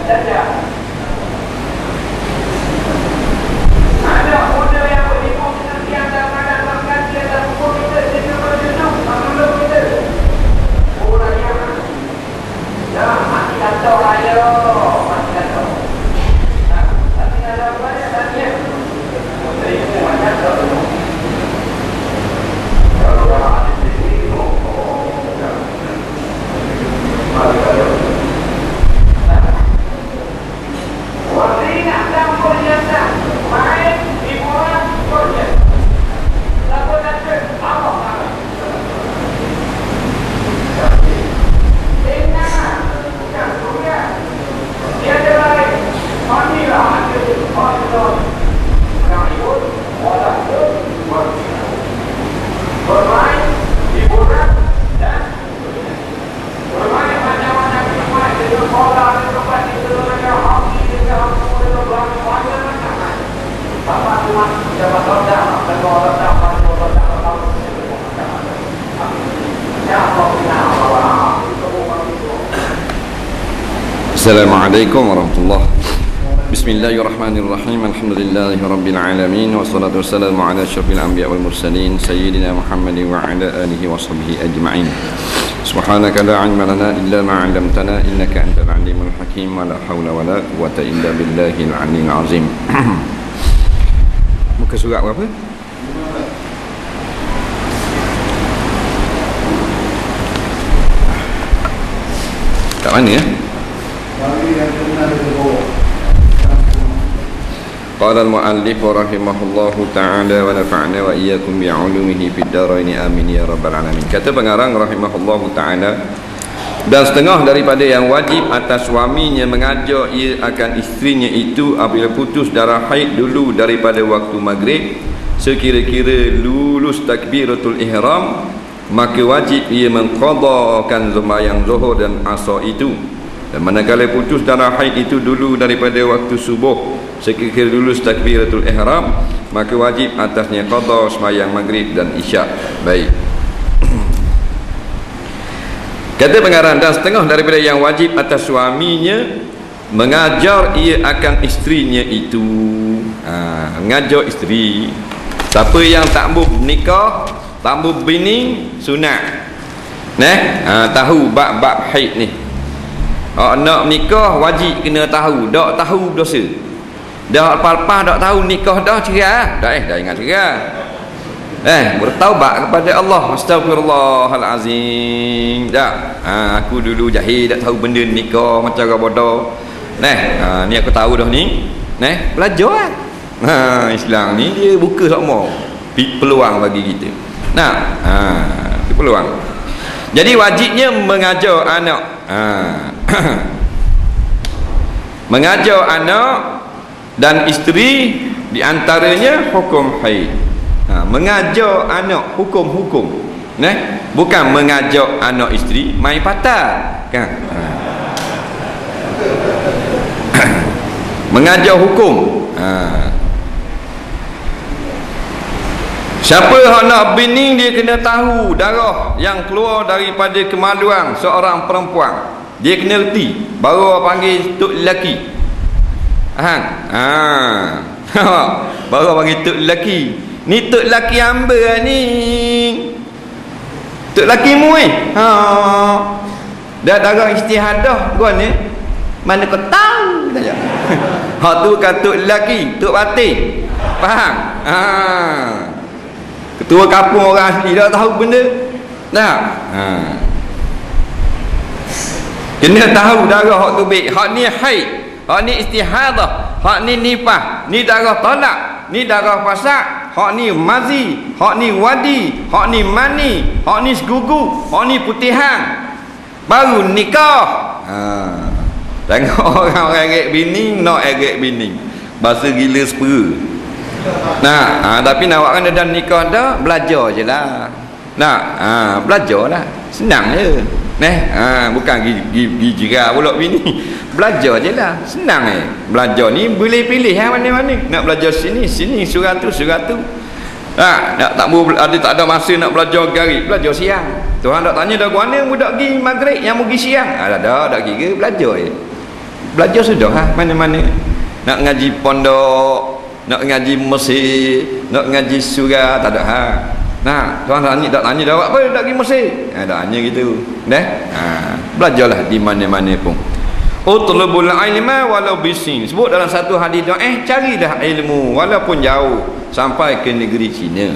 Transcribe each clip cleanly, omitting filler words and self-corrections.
Ada model yang beribu ketentuan dan pada berganti dan hukum kita sehingga berduduk menurut kita. Orang yang jangan mati kacau raya, mati kacau. Tapi ada banyak tanya. Ilmu macam tu. Kalau ada sini, orang ingat dan berjasa main hiburan kerja. Lagu nanti apa? Ingat bukan surga. Dia ada lain. Manilah ada orang yang ikut orang itu bermain hiburan dan bermain macam-macam bermain dengan bola, dengan batu, dengan hoki, dengan macam-macam. Bapak cuma dapat rodam, dan rodam, Assalamualaikum warahmatullahi wabarakatuh. Bismillahirrahmanirrahim. Alhamdulillahirabbil alamin wassalatu wassalamu ala asyrafil anbiya wal mursalin sayyidina Muhammadin wa ala alihi washabbihi ajma'in. Subhanaka la 'ilma lana illa ma 'allamtana innaka antal alimul hakim wa la haula wa la quwwata illa billahil 'aliyyil 'azim. Muka surat berapa? Kat mana ya? Qala al-mu'allif rahimahullahu ta'ala wa nafa'na wa iyyakum bi'ulumihi fid dharain amin ya rabbal alamin. Kata pengarang rahimahullahu ta'ala, dan setengah daripada yang wajib atas suaminya mengajak ia akan isterinya itu apabila putus darah haid dulu daripada waktu maghrib sekira-kira lulus takbiratul ihram, maka wajib ia mengqadakan sembahyang zuhur dan asar itu. Dan manakala putus darah haid itu dulu daripada waktu subuh sekira-kira lulus takbiratul ihram, maka wajib atasnya qada sembahyang maghrib dan isyak. Baik. Kata pengarang, dan setengah daripada yang wajib atas suaminya mengajar ia akan isterinya itu. Mengajar isteri. Siapa yang tak mampu nikah, tak mampu bini, sunat. Tahu bab-bab haid ni. Nak nikah wajib kena tahu, tak tahu dosa. Dah lepas-lepas tak tahu nikah dah cerai. Dah ingat cerai. Bertaubat kepada Allah. Astagfirullahalazim. Dah. Aku dulu jahil tak tahu benda nikah macam orang bodoh. Ni aku tahu dah ni. Belajar Islam ni dia buka semua peluang bagi kita. Itu peluang. Jadi wajibnya mengajar anak. Mengajar anak dan isteri di antaranya hukum haid. Mengajar anak hukum-hukum. Bukan mengajar anak isteri main patah kan. Mengajar hukum. Siapa yang nak bini, dia kena tahu darah yang keluar daripada kemaluan seorang perempuan. Dia kena reti. Baru orang panggil tok lelaki. Baru orang panggil tok lelaki. Ni tok lelaki hamba lah ni. Tok lelaki mu dah darah istihadah gua ni. Mana kau tahu tanya. Hak tu kan tok lelaki, tok batin. Faham? Ketua kampung orang asli dah tahu benda. Kena tahu darah hak tu baik. Hak ni haid, hak ni istihadah, hak ni nifah, ni darah talak, ni darah fasak, hak ni mazi, hak ni wadi, hak ni mani, hak ni segugu, hak ni putihan. Baru nikah. Tengok orang erek bini, nak erek bini. Bahasa gila sepera. Tapi nak awak kena dah nikah dah, belajar je lah. Belajar lah. Senang je. Bukan gigi jerah pula bini. Belajar je lah. Senang belajar ni boleh pilih mana-mana. Nak belajar sini, surah tu. Tak ada masa nak belajar garik, belajar siang. Tuhan tak tanya dah mana budak pergi maghrib yang pergi siang. Dah kira belajar je. Belajar sudah mana-mana. Nak ngaji pondok, nak ngaji Mesir, nak ngaji surah, tak ada Nah, tuan tanya tak tanya dah apa nak pergi Mesir. Tak tanya gitu. Belajarlah di mana-mana pun. Utlubul ilma walau bisin. Sebut dalam satu hadis doa, carilah ilmu walaupun jauh sampai ke negeri Cina.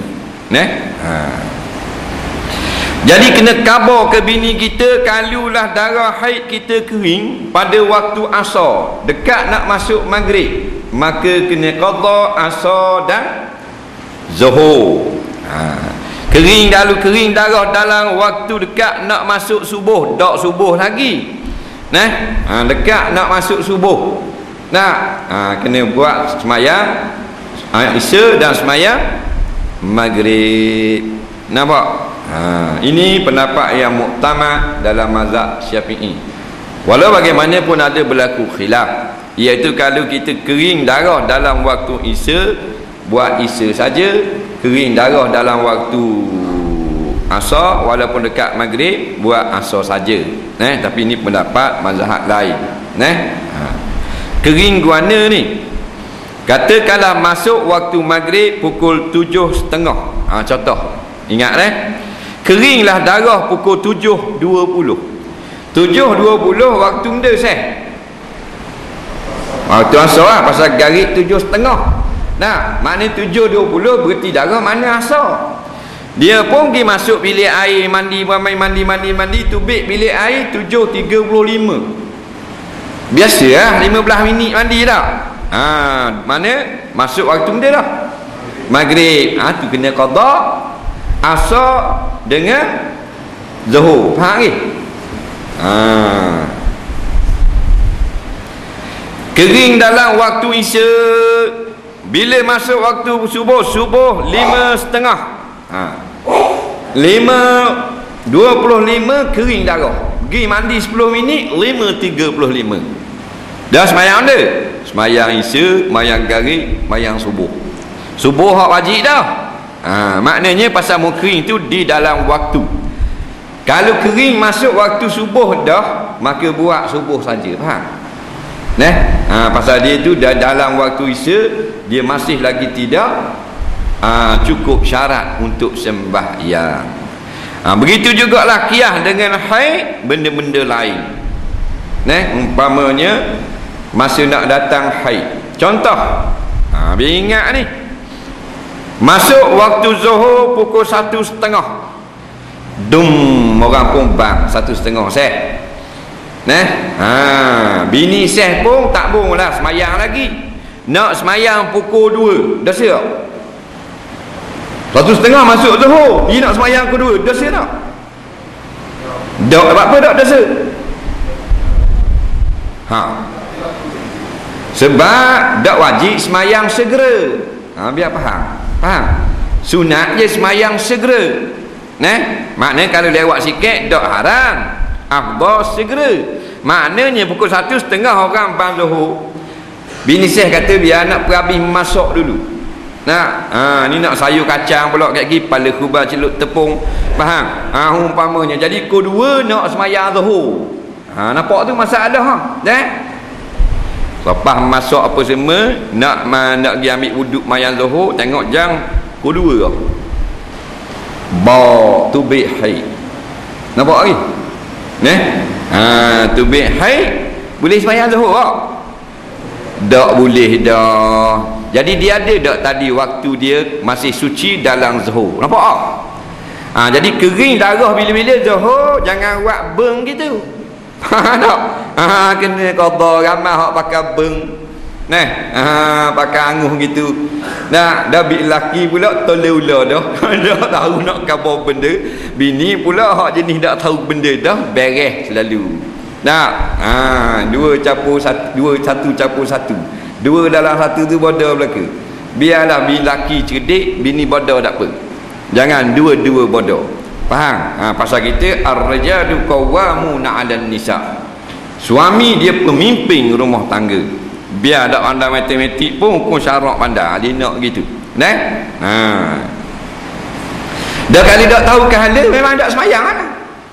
Jadi kena khabar ke bini kita kalulah darah haid kita kering pada waktu asar, dekat nak masuk maghrib, maka kena qada asar dan zuhur. Kering darah dalam waktu dekat nak masuk subuh, dak subuh lagi. Dekat nak masuk subuh. Kena buat semayang Isya dan semayang maghrib. Nampak? Ini pendapat yang muktamad dalam mazhab Syafi'i. Walau bagaimanapun ada berlaku khilaf, iaitu kalau kita kering darah dalam waktu Isya, buat Isya saja. Kering darah dalam waktu Asar, walaupun dekat maghrib, buat Asar saja. Tapi ini pendapat mazhab lain. Kering guana ni, katakanlah masuk waktu maghrib pukul 7.30. Contoh, ingat keringlah darah pukul 7.20. 7.20 waktu benda waktu asar pasal garis 7.30. Maknanya 7.20 berarti darah mana asar. Dia pun pergi masuk bilik air, mandi, tubik bilik air 7.35. Biasa 15 minit mandi dah. Mana masuk waktu benda dah maghrib. Tu kena qada asar dengan zuhur. Faham ke? Kering dalam waktu Isya. Bila masuk waktu subuh 5.30. 5.25 kering darah. Pergi mandi 10 minit 5.35. Dah semayang dia. Semayang Isya, semayang garis, semayang subuh. Subuh hak wajib dah. Maknanya pasal mau kering tu di dalam waktu. Kalau kering masuk waktu subuh dah, maka buat subuh saja. Faham? Pasal dia tu dah dalam waktu Isya, dia masih lagi tidak cukup syarat untuk sembahyang. Begitu jugalah qiyas dengan haid, benda-benda lain. Umpamanya masa nak datang haid. Contoh, biar ingat ni. Masuk waktu zuhur pukul 1.30. Orang pun bang 1.30 seh. Bini seh pun tak bung lah semayang lagi. Nak semayang pukul 2. Dah siap? 1.30 masuk zuhur, dia nak semayang pukul 2. Dah siap tak? Dak apa dak dah siap? Sebab dak wajib semayang segera. Biar faham. Sunat je semayang segera. Maknanya kalau lewat sikit dak haram, afdal segera. Maknanya pukul 1.30 orang bang zuhur. Bini Syekh kata biar anak perhabis masak dulu. Ni nak sayur kacang pula kat gigi, kepala kubah celup tepung. Faham? Umpamanya jadi pukul 2 nak semayang zuhur. Nampak tu masalah lepas masuk apa semua, nak pergi ambil wuduk mayang zuhur, tengok jam pukul 2 tubik haid. Nampak lagi? Tubik haid boleh semayang zuhur tak? Tak boleh dah. Jadi dia ada tak tadi waktu dia masih suci dalam zuhur. Nampak tak? Jadi kering darah bila-bila zuhur, jangan buat beng gitu. Tak? Kena qada. Ramai hak pakai beng. Pakai anguh gitu. Dah bik laki pula toleh-ulah dah. Dah tahu nak khabar benda. Bini pula hak jenis tak tahu benda dah, beres selalu. Dua campur satu, satu campur satu. Dua dalam satu tu bodoh belaka. Biarlah bini laki cerdik, bini bodoh tak apa. Jangan dua-dua bodoh. Faham? Pasal kita ar-rijalu qawwamuna 'alan nisa. Suami dia pemimpin rumah tangga. Biar tak pandai matematik pun hukum syarak pandai. Dia nak gitu. Dah kali tak tahu kehala, memang tak semayang kan?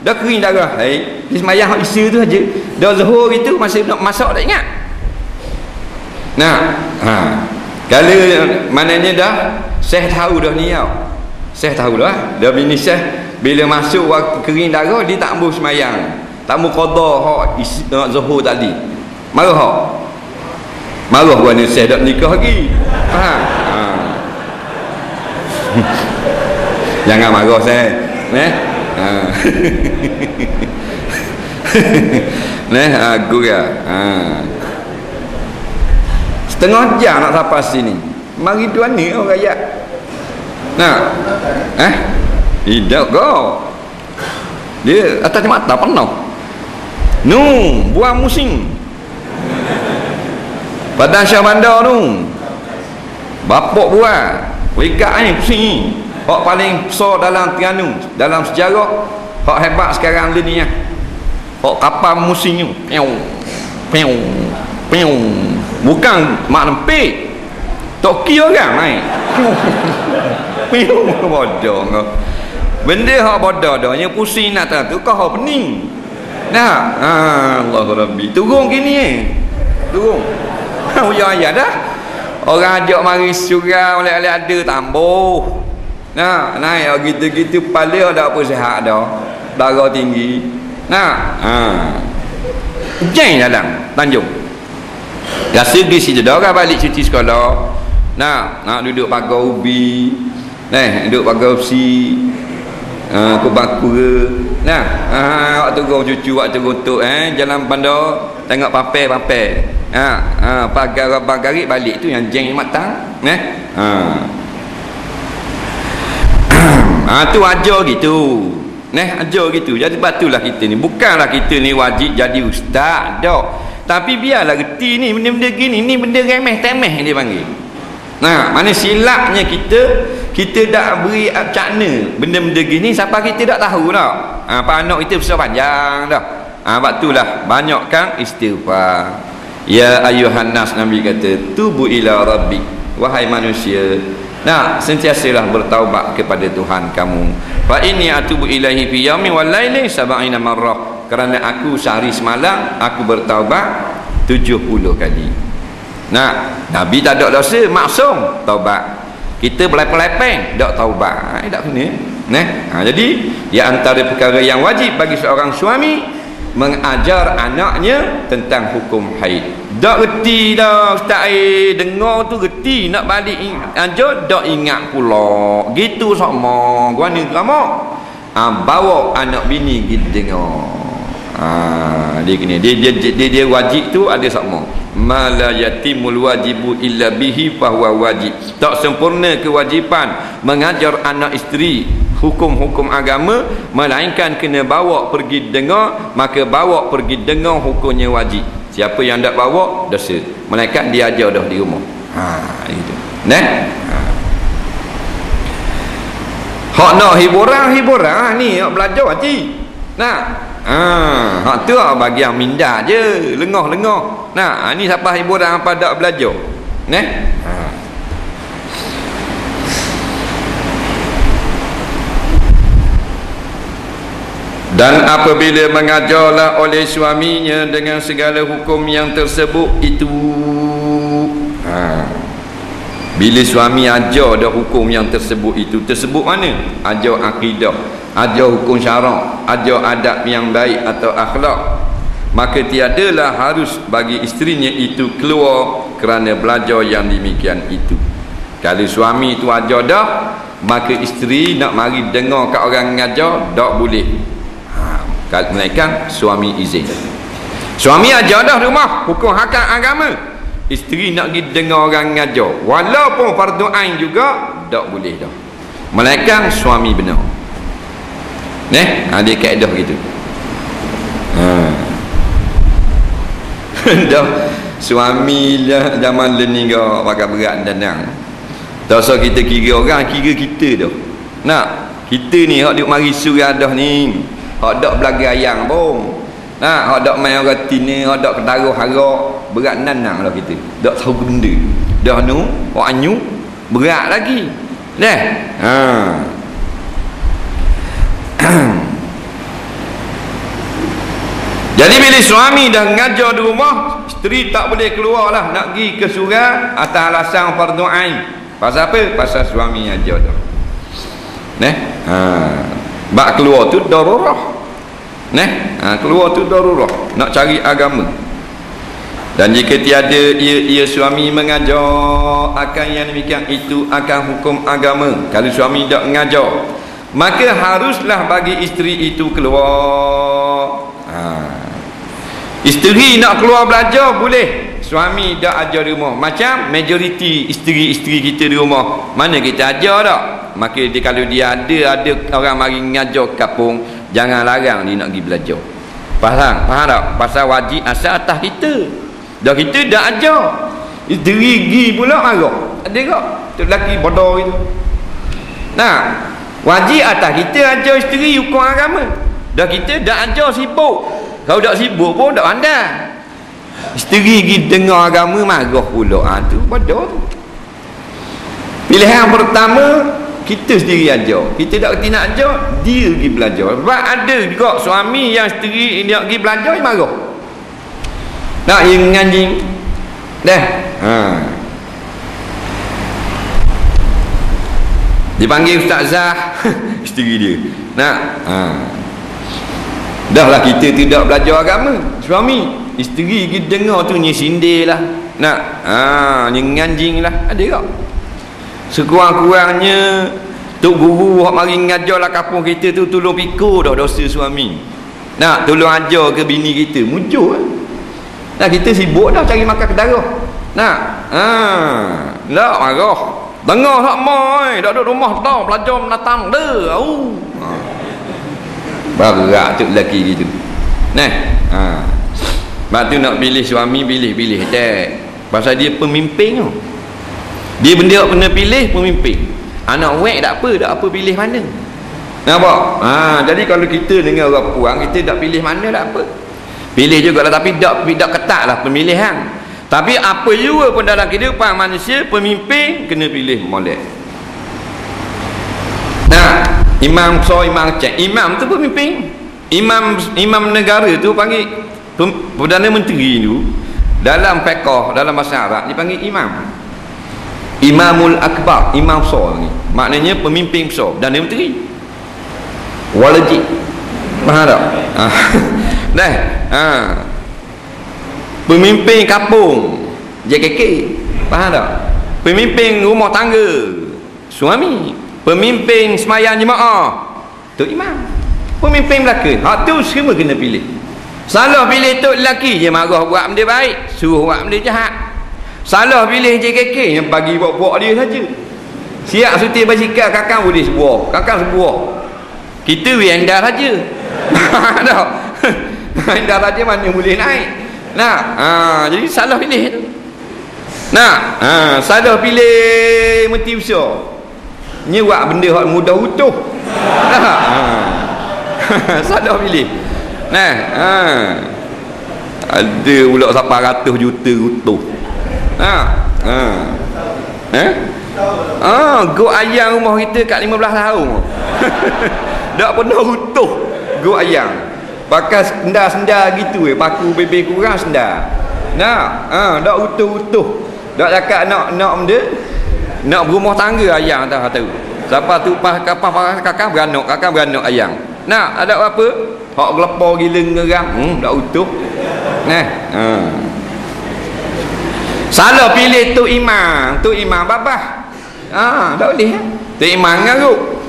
Dah kering darah. Dia semayang hak Isya tu saja. Dah zuhur itu masih nak masak tak ingat. Nah, kalau maknanya dah Syekh tahu dah ni tau. Syekh tahu dah. Dah bini Syekh bila masuk waktu kering darah dia tak ambil semayang. Tak ambil qada hak zuhur tadi. Marah hak. Marah gua ni Syekh dak nikah lagi. Jangan marah Syekh. Aku ya. Setengah jam nak sampai sini. Mari tuan ni orang rakyat. Tidak kau. Dia atas mata penuh. Buang musim. Padang Syah Bandar tu. Bapak buat. Wikat ni pusing ni. Hak paling besar dalam Terengganu, dalam sejarah. Hak hebat sekarang ni ya. Hak kapal musim tu. Piu. Bukan mak nempik. Toki orang naik. Piu bodoh kau. Benda hak bodoh dah, yang pusing nak tu kau hak pening. Allah Rabbi. Turun gini turun. Ya dah. Orang ajak mari surau oleh-oleh ada tambuh. Naik gitu-gitu pala ada apa sihat dah. Darah tinggi. Jeng dalam Tanjung. Rasa di situ dah orang balik cuti sekolah. Nak duduk pagar ubi. Duduk pagar usi. Kubang kura. Waktu turun cucu, waktu guntuk jalan bandar tengok papai. Pagar abang garik balik tu yang jeng matang. Tu ajar gitu. Ajar gitu. Jadi batulah kita ni. Bukanlah kita ni wajib jadi ustaz dak. Tapi biarlah reti ni benda-benda gini, ni benda remeh temeh dia panggil. Mana silapnya kita dak beri cakna benda-benda gini sampai kita dak tahu dah. Pak anak kita besar panjang dah. Waktulah banyakkan istighfar. Ya ayuhan nas, Nabi kata, tubu ila rabbik, wahai manusia. Sentiasalah bertaubat kepada Tuhan kamu. Fa inni atubu ilaihi fi yaumi wal laili 70 marrah. Kerana aku sehari semalam aku bertaubat 70 kali. Nabi tak ada dosa, maksum taubat. Kita pelepeng tak taubat, tak kena. Jadi di antara perkara yang wajib bagi seorang suami mengajar anaknya tentang hukum haid. Tak reti dah ustaz, dengar tu reti, nak balik ajar tak ingat pula. Gitu sama gua ni lama. Bawa anak bini gitu dengar. Dia kena dia wajib tu ada sama. Mala yatimul wajibu illa bihi fahuwa wajib. Tak sempurna kewajipan mengajar anak isteri hukum-hukum agama melainkan kena bawa pergi dengar, maka bawa pergi dengar hukumnya wajib. Siapa yang tak bawa dosa. Malaikat dia ajar dah di rumah. Itu. Hak nak hiburan ni hak belajar haji. Hak tu bagian minda je, lengah-lengah. Ni siapa hiburan apa dak belajar. Dan apabila mengajarlah oleh suaminya dengan segala hukum yang tersebut itu. Bila suami ajar dah hukum yang tersebut itu, tersebut mana? Ajar akidah, ajar hukum syarak, ajar adab yang baik atau akhlak, maka tiadalah harus bagi isterinya itu keluar kerana belajar yang demikian itu. Kalau suami itu ajar dah, maka isteri nak mari dengar kat orang ngajar tak boleh. Melainkan suami izin. Suami ajar dah rumah hukum hakam agama, isteri nak pergi dengar orang ngajar walaupun fardu ain juga tak boleh dah, melainkan suami benar. Dia kaedah gitu. Dah suami lah zaman ni kau pakai berat danang. Tak usah kita kira orang, kira kita dah. Kita ni hak duk mari surau dah ni, hak dak belaga ayang pun. Hak dak main orang tini, hak dak kedaruh harak, berat nanang lah kita. Dak tahu benda. Dah nu, hak anyu berat lagi. Jadi bila suami dah ngajar di rumah, isteri tak boleh keluar lah, nak pergi ke surau atas alasan fardu ain. Pasal apa? Pasal suami ngajar tu. Bak keluar tu darurah. Keluar tu darurah, nak cari agama. Dan jika tiada ia suami mengajar akan yang demikian, itu akan hukum agama. Kalau suami tak mengajar, maka haruslah bagi isteri itu keluar. Isteri nak keluar belajar boleh, suami tak ajar di rumah. Macam majoriti isteri-isteri kita di rumah, mana kita ajar tak? Maka kalau dia ada orang mari ngajar kapung, jangan larang dia nak pergi belajar. Faham tak? Pasal wajib asal atas kita. Dah kita dah ajar, isteri pergi pula marah. Ada tak? Tok lelaki bodoh itu. Wajib atas kita ajar isteri hukum agama. Dah kita dah ajar sibuk. Kalau tak sibuk pun tak pandai. Isteri pergi dengar agama marah pula. Tu bodoh tu. Pilihan pertama, kita sendiri ajar. Kita tak kerti nak ajar, dia pergi belajar. Sebab ada juga suami yang isteri dia pergi belajar, dia marah. Nak yang menganjing dah. Dipanggil ustazah isteri dia. Dah lah kita tidak belajar agama. Suami, isteri kita dengar tu ni sindir lah. Ni menganjing lah. Ada tak? Sekurang-kurangnya tok guru hak mari ngajar lah kampung kita tu, tolong pikul dah dosa suami. Nak tolong ajar ke bini kita, muncul lah. Kita sibuk dah cari makan kedarah. Tak marah. Dengar tak mai, dak duduk rumah tau belajar menatang dah. Berat tu lelaki gitu. Sebab tu nak pilih suami, pilih tak. Pasal dia pemimpin tu. Dia benda tak pernah pilih, pemimpin. Anak wek tak apa pilih mana. Nampak? Jadi kalau kita dengan orang puang, kita tak pilih mana tak apa. Pilih jugalah, tapi tak ketat lah pemilihan. Tapi apa juga pun dalam kehidupan manusia, pemimpin kena pilih molek. Imam imam cek. Imam tu pemimpin. Imam negara tu panggil Perdana Menteri tu. Dalam fiqh, dalam bahasa Arab dipanggil imam. Imamul Akbar, imam besar ni. Maknanya pemimpin besar, Perdana Menteri. Wajib. Faham tak? Pemimpin kampung, JKK. Faham tak? Pemimpin rumah tangga, suami. Pemimpin semayang jemaah, tok imam. Pemimpin belaka, hak tu semua kena pilih. Salah pilih tok lelaki je marah buat benda baik, suruh buat benda jahat. Salah pilih JKK yang bagi buat-buat dia saja. Siap suti basikal kakang boleh sebuah, kakang sebuah. Kita rendah saja. Tak. Rendah saja mana boleh naik. Jadi salah pilih tu. Salah pilih meti besar. Ni buat benda hak mudah utuh. Salah pilih. Ada pula 800 juta utuh. Go ayam rumah kita kat 15 tahun. Tak pernah utuh go ayam. Pakai sendar-sendar gitu paku bebek kurang sendar. Tak utuh-utuh. Tak cakap nak benda, nak berumah tangga ayam tak tahu. Siapa tu kakak beranak ayam. Ada apa? Hak gelepar gila ngerang, tak utuh. Salah pilih tu imam babah. Tak boleh. Tu imam ngaruk.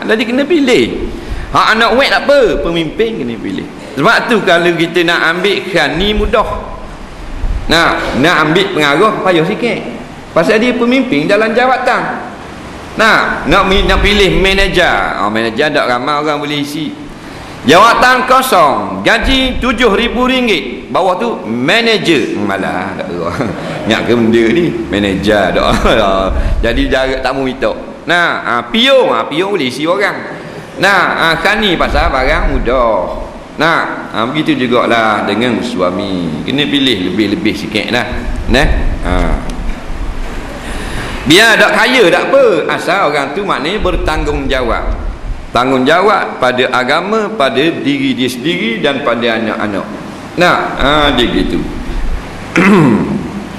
Jadi kena pilih. Hak anak wek tak apa, pemimpin kena pilih. Sebab tu kalau kita nak ambil kan ni mudah. Nak ambil pengaruh payah sikit. Pasal dia pemimpin dalam jawatan. Nak pilih manager. Manager tak ramai orang boleh isi. Jawatan kosong, gaji RM7,000. Bawah tu manager. Malah tak tahu. Nak ke benda ni manager tak. Jadi jarak tak mau minta. Pion boleh isi orang. Kan ni pasal barang mudah. Begitu jugalah dengan suami. Kena pilih lebih-lebih sikit lah. Biar tak kaya tak apa, asal orang tu maknanya bertanggungjawab. Tanggungjawab pada agama, pada diri dia sendiri dan pada anak-anak. Dia gitu.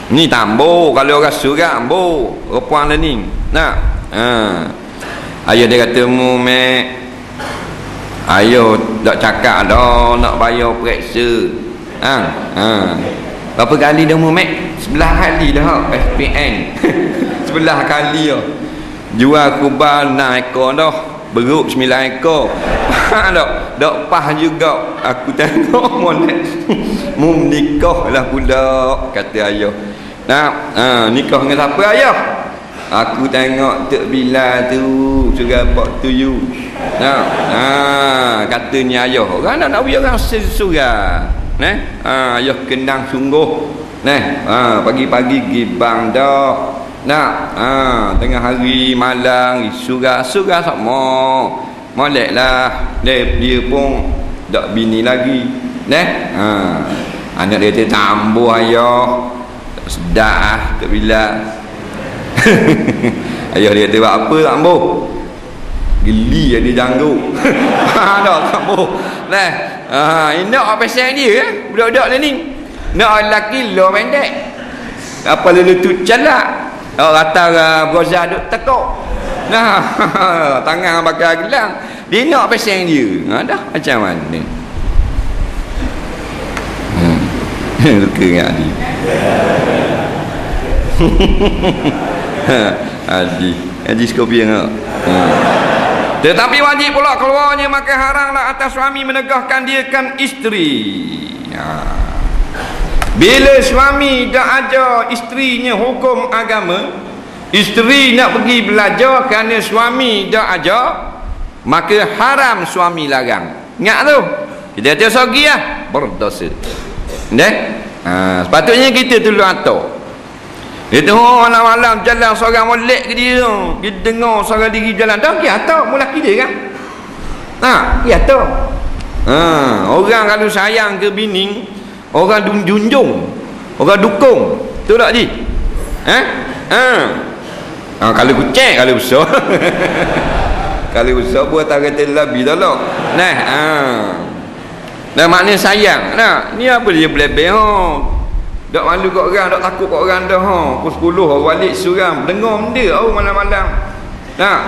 Ni tambo kalau orang surat ambo rupuan ni. Ayah dia kata mu mek. Ayah tak cakap dah nak bayar periksa. Berapa kali dah mu mek? 11 kali dah SPN. 11 kali dah. Jual kubal 6 ekor dah. Beruk 9 ekor. Dok pah juga. Aku tengok molek. Mu nikah lah pula kata ayah. Nikah dengan siapa ayah? Aku tengok Tok Bilal tu sudah pak tu you. Katanya ayah orang nak bagi orang surah. Ayah kenang sungguh. Pagi-pagi pergi bang dah. Tengah hari malang surah sama. Moleklah dia pun tak bini lagi. Anak dia tambah ayah. Sedap Tok Bilal. Ayah dia kata buat apa tak ambuh? Geli yang dia janggut. Tak ambuh. Nak apa pasal dia budak-budak ni. Nak lelaki lo pendek. Apa lutut calak. Rata brozah duk tekuk. Tangan pakai gelang. Dia nak pasal dia. Dah macam mana? Luka dengan Adi. Haji Skopian tak? Tetapi wajib pula keluarnya, maka haramlah atas suami menegahkan dia kan isteri. Bila suami dah ajar isterinya hukum agama, isteri nak pergi belajar kerana suami dah ajar, maka haram suami larang. Ingat tu, kita tiada sogi lah, berdosa. Sepatutnya kita tolong atur. Dia tengok malam-malam jalan seorang molek ke dia, dia dengar seorang diri jalan, dah dia atur, mulaki dia kan. Dia atur. Orang kalau sayang ke bini, orang junjung, orang dukung, betul tak Ji? Kalau kucing, kalau besar. Kalau besar buat tak kata lebih tolak. Maknanya sayang. Ni apa dia belebeh tak malu kat orang, tak takut kat orang dah. Pukul 10 orang balik suram, dengar benda malam-malam.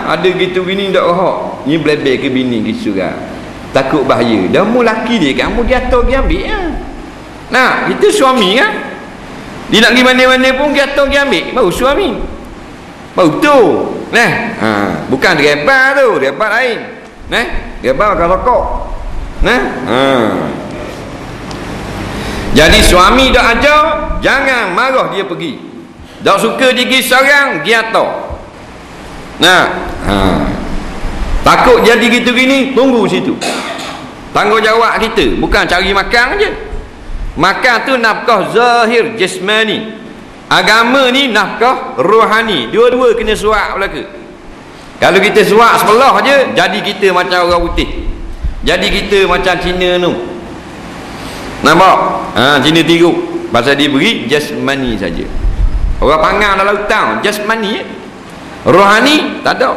Ada gitu bini tak rohak. Ni belebeh ke bini ke suram. Takut bahaya. Dah mu laki dia kan, mu jatuh dia ambil kita suami kan. Dia nak pergi mana-mana pun jatuh dia ambil. Baru suami. Baru tu. Bukan rebar tu, rebar lain. Rebar makan rokok. Jadi suami dah ajar, jangan marah dia pergi. Tak suka dia pergi seorang, dia atur. Takut jadi gitu gini, tunggu situ. Tanggungjawab kita bukan cari makan je. Makan tu nafkah zahir jasmani. Agama ni nafkah rohani. Dua-dua kena suap belaka. Kalau kita suap sebelah je, jadi kita macam orang putih. Jadi kita macam Cina tu. Nampak? Cina tiru. Pasal dia beri jasmani saja. Orang pangang dalam hutang jasmani. Rohani tak ada.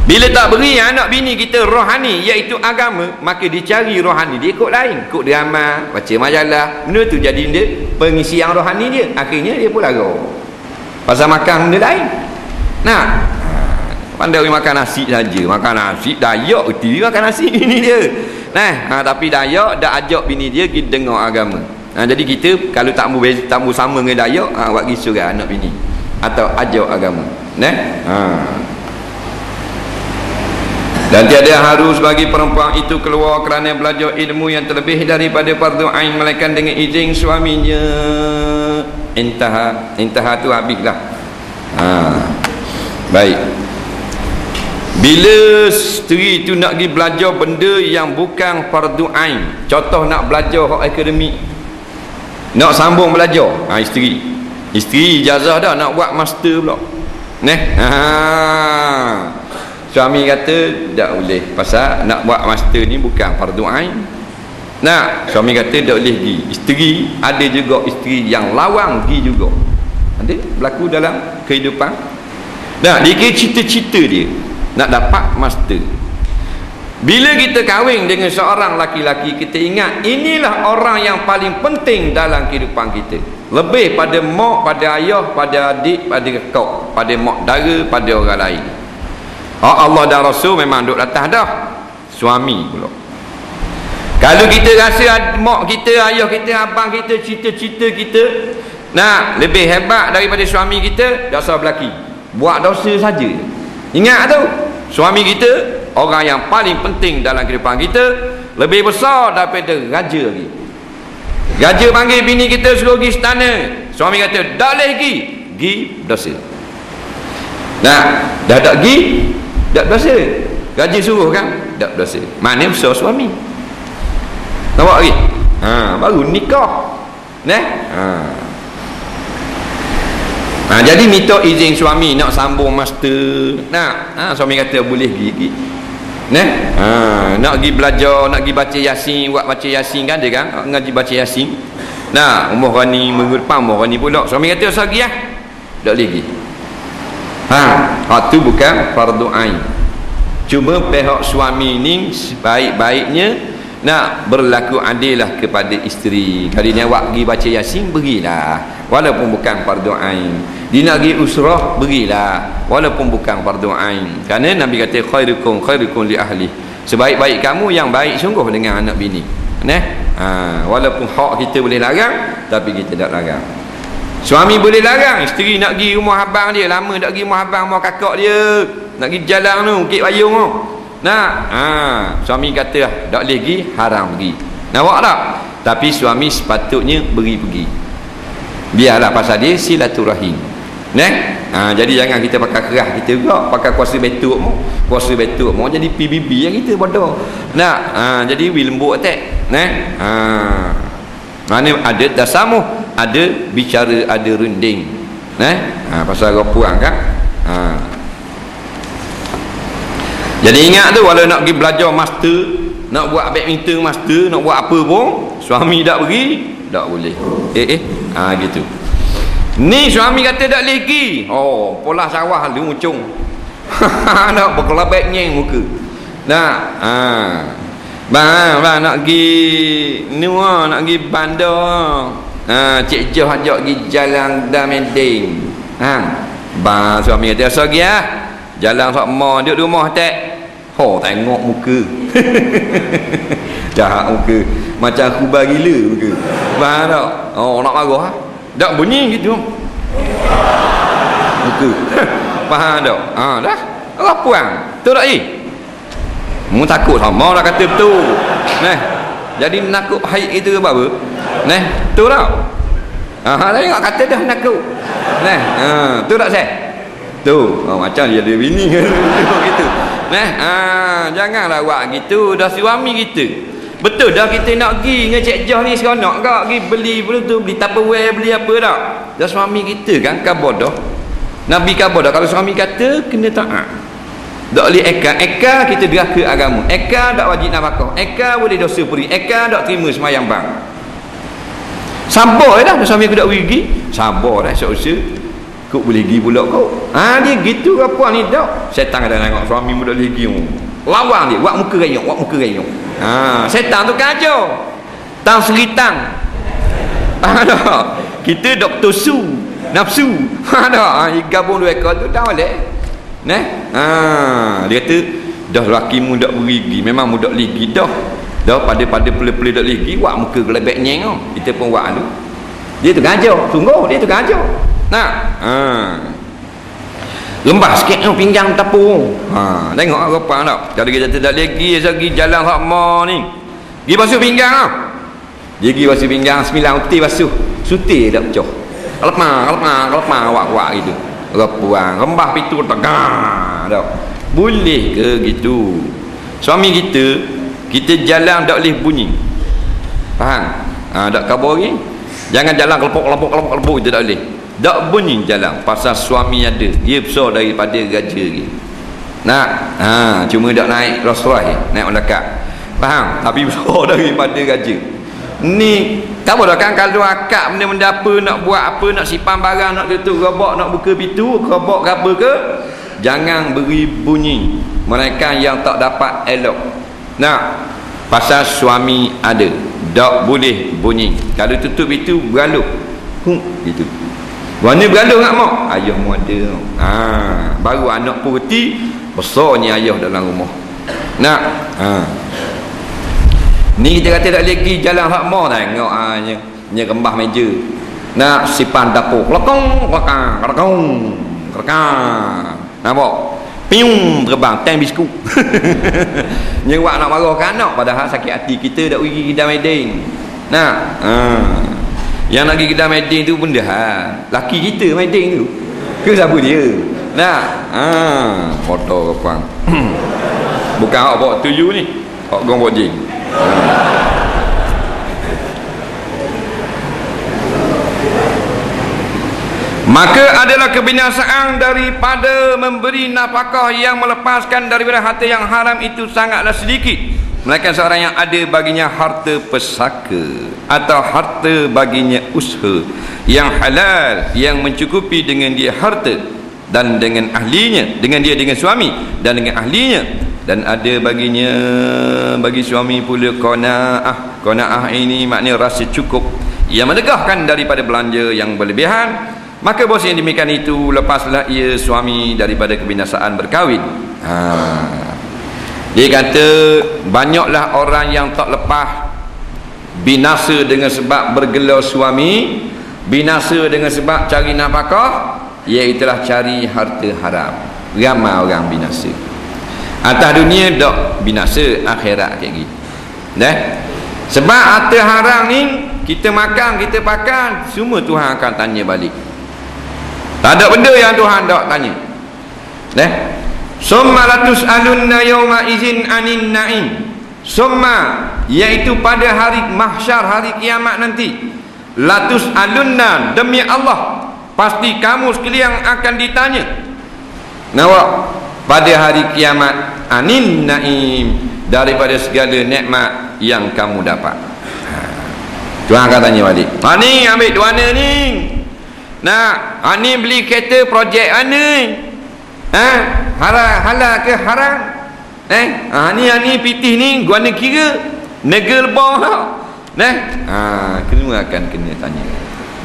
Bila tak beri anak bini kita rohani, iaitu agama, maka dicari rohani. Dia ikut lain, ikut drama, baca majalah. Benda tu jadi dia pengisian rohani dia. Akhirnya dia pun lara. Pasal makan benda lain. Pandai makan nasi saja. Makan nasi, dayak reti makan nasi ini dia. Tapi dayak dah ajak bini dia pergi dengar agama. Jadi kita kalau tak mau sama dengan dayak, buat pergi surat anak bini atau ajak agama. Dan tiada harus bagi perempuan itu keluar kerana belajar ilmu yang terlebih daripada fardu ain, melainkan dengan izin suaminya. Intaha tu habislah. Baik. Bila isteri tu nak pergi belajar benda yang bukan fardu ain, contoh nak belajar hak akademik, nak sambung belajar, isteri ijazah dah nak buat master pula. Suami kata tak boleh, pasal nak buat master ni bukan fardu ain. Suami kata tak boleh pergi. Isteri ada juga isteri yang lawang pergi juga. Ada berlaku dalam kehidupan. Dia kira cita-cita dia nak dapat master. Bila kita kahwin dengan seorang laki-laki, kita ingat inilah orang yang paling penting dalam kehidupan kita. Lebih pada mak, pada ayah, pada adik, pada kau, pada mak dara, pada orang lain. Allah dan Rasul memang duduk atas dah. Suami pula. Kalau kita rasa mak kita, ayah kita, abang kita, cita-cita kita lebih hebat daripada suami kita, dosa berlaki. Buat dosa saja. Ingat tu, suami kita orang yang paling penting dalam kehidupan kita, lebih besar daripada raja lagi. Raja panggil bini kita suruh pergi istana, suami kata tak boleh pergi dosa. Dah tak pergi, tak dosa. Raja suruh kan, tak dosa. Mana besar suami. Nampak lagi? Baru nikah. Jadi minta izin suami nak sambung master. Suami kata boleh pergi. Nak pergi belajar, nak pergi baca yasin, buat baca yasin kan dia kan, ngaji baca yasin. Umur ni minggu depan umur ni pula. Suami kata usah pergi tak boleh pergi. Tu bukan fardu ain. Cuma pihak suami ni sebaik-baiknya nak berlaku adillah kepada isteri. Kalau dia nak pergi baca yasin, berilah, walaupun bukan fardu ain. Dia nak pergi usrah, berilah, walaupun bukan fardu ain. Kerana Nabi kata khairukum li ahli. Sebaik-baik kamu yang baik sungguh dengan anak bini. Walaupun hak kita boleh larang, tapi kita tak larang. Suami boleh larang isteri nak pergi rumah abang dia, lama tak pergi rumah abang, rumah kakak dia, nak pergi jalan tu, Bukit Payung tu. Suami kata tak boleh pergi, haram pergi. Nampak tak? Tapi suami sepatutnya beri pergi. Biarlah pasal dia silaturahim. Jadi jangan kita pakai kerah kita juga, pakai kuasa betuk mu jadi PBB yang kita bodoh. Jadi lembut tak. Mana ada tasamuh, ada bicara, ada runding. Pasal puang kan. Jadi ingat tu, walau nak pergi belajar master, nak buat badminton master, nak buat apa pun, suami tak pergi, tak boleh. Gitu. Ni suami kata tak boleh pergi. Pola sawah lu muncung. Nak berkelabak nyeng muka. Bang nak pergi ni nak pergi bandar. Cik Joh ajak pergi jalan Damending. Bang suami kata asal pergi jalan sok mak duduk rumah tak. Tengok muka. Jahat muka. Macam khubar gila muka. Faham tak? Nak marah tak bunyi gitu. Muka. Faham tak? Dah. Apa puang? Tu tak mu takut sama nak kata betul. Jadi nakut haid itu ke apa? Tu tak? Tengok kata dah nakut. Tu tak saya? Tu. Macam dia ada bini gitu. Janganlah buat gitu. Dah suami kita. Betul dah kita nak pergi dengan Cik Joh ni seronok ke? Pergi beli tu, beli Tupperware, beli apa tak? Dah suami kita kan khabar dah. Nabi khabar dah. Kalau suami kata kena taat. Tak boleh eka kita deraka agama. Eka tak wajib nafkah. Eka boleh dosa puri. Eka tak terima semayang bang. Sabar dah suami aku tak pergi. Sabar dah sok-sok. Kau boleh pergi pula kau. Dia gitu ke apa ni tak? Setan ada tengok suami mu tak boleh pergi. Lawan dia, buat muka rayong. Setan tu kacau. Tang seritang. Kita Dr. Su, nafsu. Gabung dua ekor tu dah balik. Dia kata dah lelaki mu tak berigi, memang mu tak ligi dah pada pele-pele tak ligi, buat muka gelebek nyeng kita pun buat tu. Dia tu kacau, sungguh dia tu kacau. Lembah sikit pinggang tepung. Tengok apa tak. Kalau kita tak lagi segi jalan Rahmah ni. Pergi basuh pinggang Dia pergi basuh pinggang 9 uti basuh. Sutir dak pecah. Kelepah wak gitu. Repuang, rembah pitu tegak. Boleh ke gitu? Suami kita jalan tak boleh bunyi. Faham? Tak khabar lagi. Jangan jalan kelepuk itu tak boleh. Tak bunyi jalan pasal suami ada, dia besar daripada raja lagi. Cuma tak naik Rolls Royce, naik mendekat. Faham? Tapi besar daripada raja. Ni tak boleh kan kalau akak benda-benda apa, nak buat apa, nak simpan barang, nak tutup gerobak, nak buka pintu, gerobak ke apa ke, jangan beri bunyi. Mereka yang tak dapat elok. Nah, pasal suami ada, tak boleh bunyi. Kalau tutup itu bergaluh. Gitu. Mana bergaluh nak mak? Ayah mu ada. Baru anak pun reti, besarnya ayah dalam rumah. Nak. Ni kita kata tak lagi jalan hak mau tengok nya rembah meja. Nak sipan dapur. Kelakong, kelakang, kelakong, kelakang. Nampak? Piung terbang tang bisku. Nyewak nak marah kan anak padahal sakit hati kita dak pergi kedai Meding. Nah, yang nak pergi kedai Meding tu benda laki kita Meding tu. Ke siapa dia? Nah, foto apa? Bukan hak bawa tuju ni. Hak gong bawa jing. Maka adalah kebinasaan daripada memberi nafkah yang melepaskan daripada harta yang haram itu sangatlah sedikit, melainkan seorang yang ada baginya harta pesaka atau harta baginya usaha yang halal yang mencukupi dengan dia harta dan dengan ahlinya, dengan dia dengan suami dan dengan ahlinya, dan ada baginya bagi suami pula qanaah. Qanaah ini maknanya rasa cukup yang menegahkan daripada belanja yang berlebihan. Maka bos yang demikian itu lepaslah ia suami daripada kebinasaan berkahwin. Dia kata banyaklah orang yang tak lepas binasa dengan sebab bergelar suami, binasa dengan sebab cari nafkah, iaitulah cari harta haram. Ramai orang binasa. Atas dunia dak binasa, akhirat kayak gitu. Sebab harta haram ni kita makan, kita pakai, semua Tuhan akan tanya balik. Tak ada benda yang Tuhan tak tanya. Summa latus'alunna yawma izin anin na'im. Summa, iaitu pada hari mahsyar, hari kiamat nanti. Latus'alunna, demi Allah, pasti kamu sekalian akan ditanya. Nawak, pada hari kiamat, anin na'im, daripada segala nikmat yang kamu dapat. Tuhan akan tanya balik. Ni ambil dua mana ni? Nah, ni beli kereta projek mana? Halal ke haram? Ni pitih ni gua nak kira negara lebah tau. Kena akan kena tanya.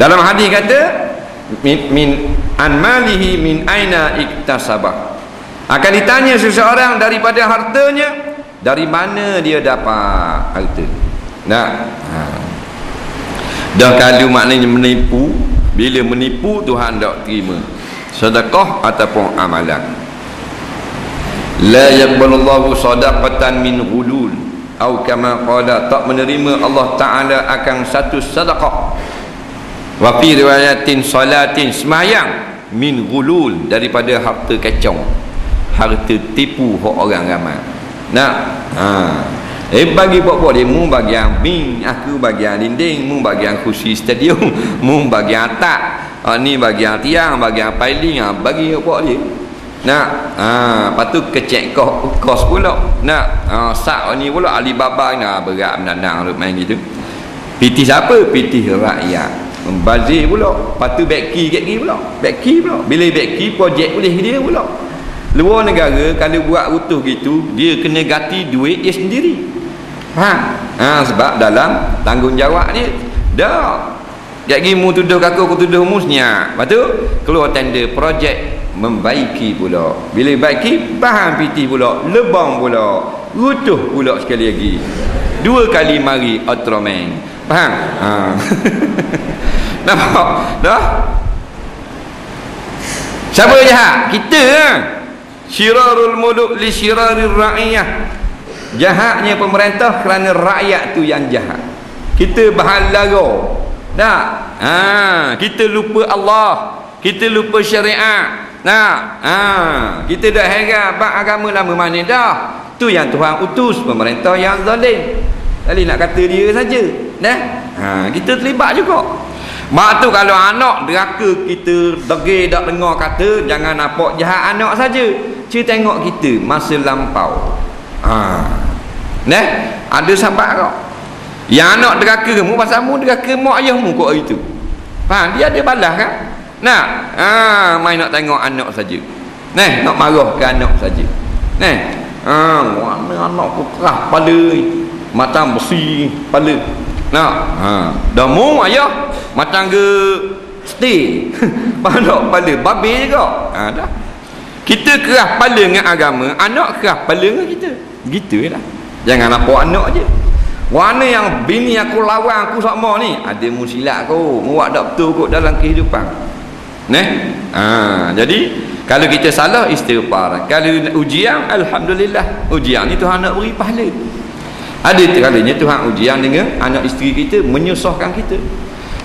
Dalam hadis kata min an malihi min aina iktasabah. Akan ditanya seseorang daripada hartanya, dari mana dia dapat harta. Dah kalau maknanya menipu. Bila menipu Tuhan tak terima sedekah ataupun amalan. La yaqbalullahu sadaqatan min ghulul atau kama qala, tak menerima Allah Taala akan satu sedekah. Wa fi riwayatin salatin, sembahyang, min ghulul, daripada harta kacau, harta tipu orang ramai. Bagi buat-buat dia, mu bagi yang bing, aku bagi yang dinding, mu bagi yang kursi stadium, mu bagi yang tak, ni bagi yang tiang, bagi yang piling, bagi buat dia. Lepas tu kecek kos pula. Sak ni pula Alibaba ni berat menandang main gitu. Pitih siapa? Pitih rakyat. Membazir pula. Lepas tu back key pula. Back key pula. Bila back key projek boleh dia pula. Luar negara kalau buat utuh gitu, dia kena ganti duit dia sendiri. Sebab dalam tanggungjawab dia dah jadi mu tuduh aku tuduh mu senyap. Lepas tu keluar tender projek membaiki pula. Bila baiki bahan PT pula, lebang pula, utuh pula sekali lagi. 2 kali mari Ultraman. Faham? Nampak? Dah? Siapa jahat? Kita. Syirarul muluk li syirarir ra'iyah. Jahatnya pemerintah kerana rakyat tu yang jahat. Kita berhalara. Kita lupa Allah, kita lupa syariat. Kita dah heran bab agama lama mana dah. Tu yang Tuhan utus pemerintah yang zalim. Tadi nak kata dia saja. Kita terlibat juga. Mak tu kalau anak deraka kita degil tak dengar kata, jangan nampak jahat anak saja. Kita tengok kita masa lampau. Ada sahabat kau. Yang anak deraka kamu pasal mu deraka mak ayahmu kau hari tu. Faham? Dia ada balas kan? Main nak tengok anak saja. Nak marah ke anak saja. Mana anak aku keras kepala, macam besi kepala. Dah mu ayah macam ke stay. Pada kepala babi juga. Dah. Kita keras kepala dengan agama, anak keras kepala dengan kita. Gitulah. Jangan nampak anak je. Warna yang bini aku lawan aku sama ni, ada mu silap kau, mu buat tak betul kot dalam kehidupan. Jadi kalau kita salah istighfar. Kalau ujian, alhamdulillah. Ujian ni Tuhan nak beri pahala. Ada kalanya Tuhan ujian dengan anak isteri kita, menyusahkan kita.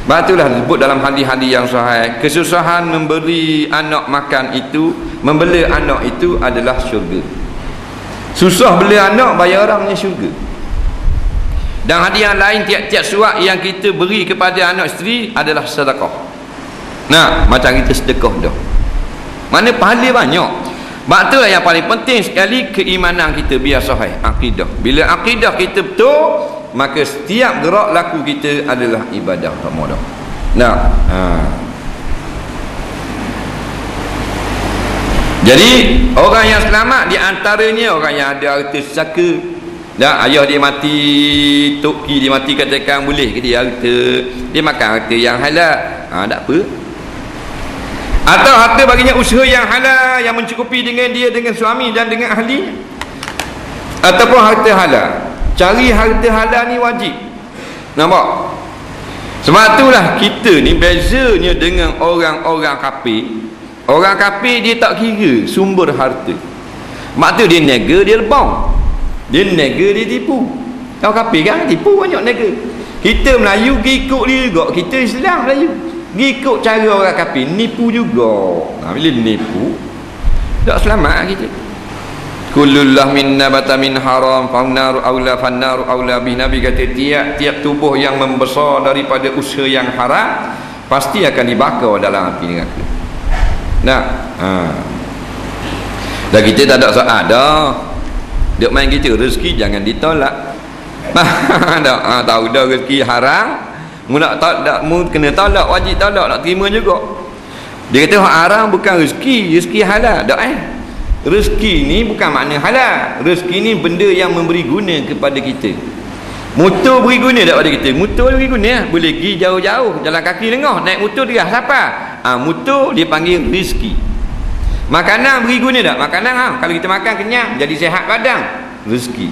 Sebab itulah disebut dalam hadis-hadis yang sahih, kesusahan memberi anak makan itu, membela anak itu adalah syurga. Susah bela anak, bayar orangnya syurga. Dan hadis yang lain, tiap-tiap surat yang kita beri kepada anak isteri adalah sedekah. Macam kita sedekah dah. Mana pahala banyak. Sebab itulah yang paling penting sekali, keimanan kita biar sahih, akidah. Bila akidah kita betul, maka setiap gerak laku kita adalah ibadah sama dah. Jadi orang yang selamat di antaranya orang yang ada harta saka. Ayah dia mati, tok ki dia mati, katakan boleh ke dia harta, dia makan harta yang halal, tak apa. Atau harta baginya usaha yang halal, yang mencukupi dengan dia, dengan suami dan dengan ahli. Ataupun harta halal. Cari harta halal ni wajib. Nampak? Sebab itulah kita ni bezanya dengan orang-orang kafir. Orang kafir dia tak kira sumber harta. Mak tu dia nega, dia lebang. Dia nega, dia tipu. Kau kafir kan? Tipu banyak nega. Kita Melayu ikut dia juga. Kita Islam Melayu ikut cara orang kafir, nipu juga. Bila nipu tak selamat kita. Kullullah min nabata min haram fannaru aula fannaru aula bih. Nabi kata tiap tubuh yang membesar daripada usaha yang haram pasti akan dibakar dalam api neraka. Dan kita tak ada soal dah. Duk main kita rezeki jangan ditolak. Tahu dah rezeki haram, mu nak tak mu kena tolak, wajib tolak, nak terima juga. Dia kata haram bukan rezeki halal. Tak rezeki ni bukan makna halal. Rezeki ni benda yang memberi guna kepada kita. Motor beri guna tak pada kita? Motor beri guna, boleh pergi jauh-jauh, jalan kaki lengah, naik motor dia siapa? Motor dia panggil rezeki. Makanan beri guna tak? Makanan kalau kita makan kenyang, jadi sihat badan, rezeki.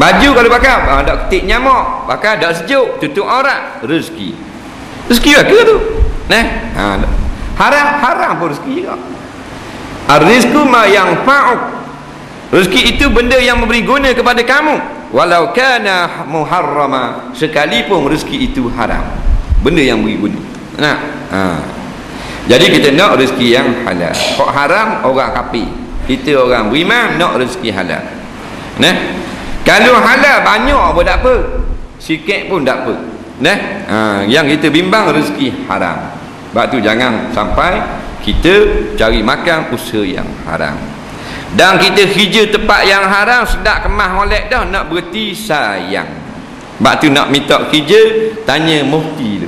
Baju kalau pakai tak ketik nyamuk, pakai tak sejuk, tutup aurat, rezeki. Rezeki lah ke tu? Haram pun rezeki juga. Ar-rizqu ma yanfa'uk. Rezeki itu benda yang memberi guna kepada kamu, walau kana muharrama, sekalipun rezeki itu haram, benda yang beri guna. Jadi kita nak rezeki yang halal. Kok haram orang kafir, kita orang beriman nak rezeki halal. Kalau halal banyak pun tak apa, sikit pun tak apa. Yang kita bimbang rezeki haram. Sebab tu jangan sampai kita cari makan usaha yang haram. Dan kita hijau tempat yang haram, sedap kemas molek dah, nak berhenti sayang. Sebab tu nak minta hijau, tanya mufti tu,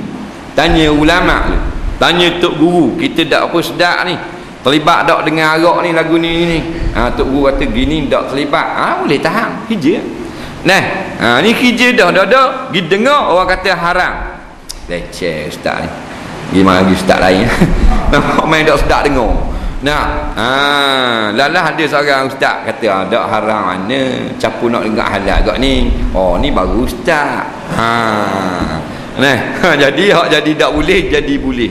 tanya ulama tu, tanya tok guru. Kita tak apa sedap ni, terlibat tak dengan arak ni, lagu ni. Tok guru kata gini tak terlibat, boleh tahan hijau. Ni hijau dah pergi dengar orang kata haram, leceh ustaz ni. Gimana lagi ustaz lain nampak main tak sedap dengar. Lalah ada seorang ustaz kata tak haram mana, campur nak dengar halal agak ni. Ni baru ustaz. Jadi hak jadi tak boleh, jadi boleh.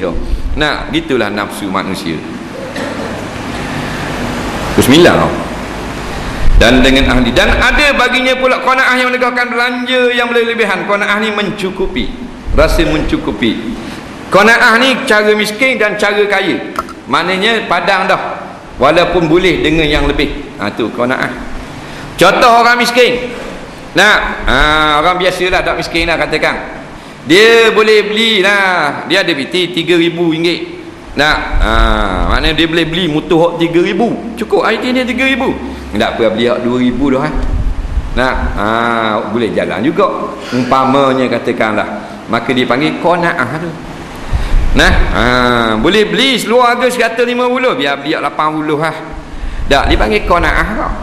Gitulah nafsu manusia. Bismillah. Dan dengan ahli, dan ada baginya pula qanaah yang menegakkan belanja yang berlebihan. Qanaah ni mencukupi, rasa mencukupi. Qanaah ni cara miskin dan cara kaya, maknanya padang dah, walaupun boleh dengan yang lebih. Tu qanaah. Contoh orang miskin, orang biasalah, tak miskin lah katakan, dia boleh beli lah, dia ada piti RM3,000. Maknanya dia boleh beli motor RM3,000, cukup IT dia RM3,000. Tak apa beli RM2,000 dah. Boleh jalan juga umpamanya katakanlah, maka dia panggil qanaah tu. Boleh beli seluar harga 150, biar beli 80 lah. Tak, dia panggil qanaah.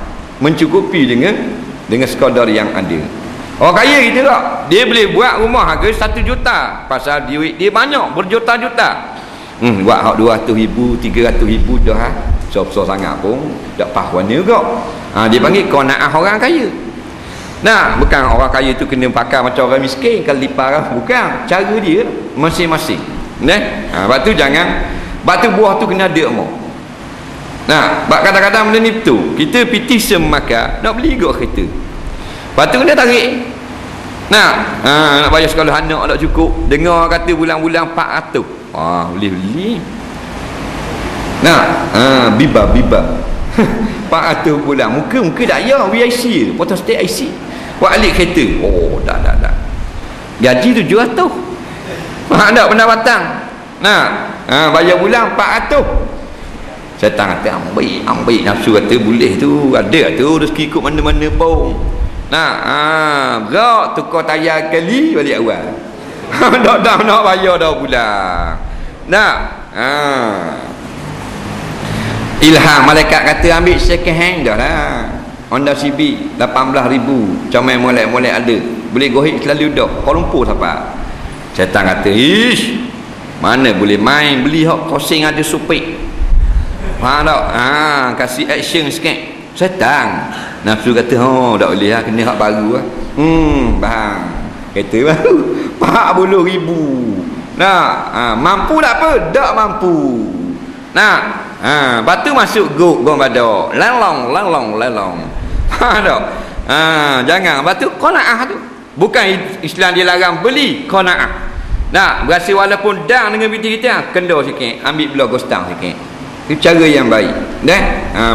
mencukupi dengan sekadar yang ada. Orang kaya kita tak, dia boleh buat rumah harga 1 juta pasal duit dia banyak, berjuta-juta. Buat hak 200,000, 300,000 dah besar-besar sangat pun tak faham warna kok. Dia panggil qanaah orang kaya. Nah, bukan orang kaya tu kena pakai macam orang miskin kalau lipat, bukan, cara dia masing-masing. Sebab tu jangan, batu buah tu kena ada mau. Nah, kadang-kadang benda ni betul. Kita piti semaka nak beli juga kereta. Lepas tu kena tarik. Nak bayar sekolah anak tak cukup. Dengar kata bulan-bulan 400. Boleh beli. Biba 400 bulan. Muka tak ya VIC, potong state IC. Buat alik kereta. Dah. Gaji 700. Tak pendapatan. Bayar bulan 400. Syaitan kata ambil nafsu kata boleh tu, ada tu rezeki ikut mana-mana pun. Berat tukar tayar kali balik awal. Tak nak bayar dah pulang. Ilham malaikat kata ambil second hand dah lah. Honda Civic 18,000, comel molek-molek ada, boleh gohik selalu dah. Kuala Lumpur sampai. Syaitan kata, mana boleh main beli hak kosing ada supik. Faham tak? Kasih action sikit. Syaitan nafsu kata tak boleh lah, kena hak baru lah. Faham, kereta baru 40,000. Mampu tak apa? Tak mampu. Batu masuk gong badak, lalong. Faham tak? Jangan batu qanaah tu. Bukan Islam dia larang beli qanaah. Berasa walaupun dang dengan binti kita, kendor sikit, ambil belah gostang sikit. Itu cara yang baik.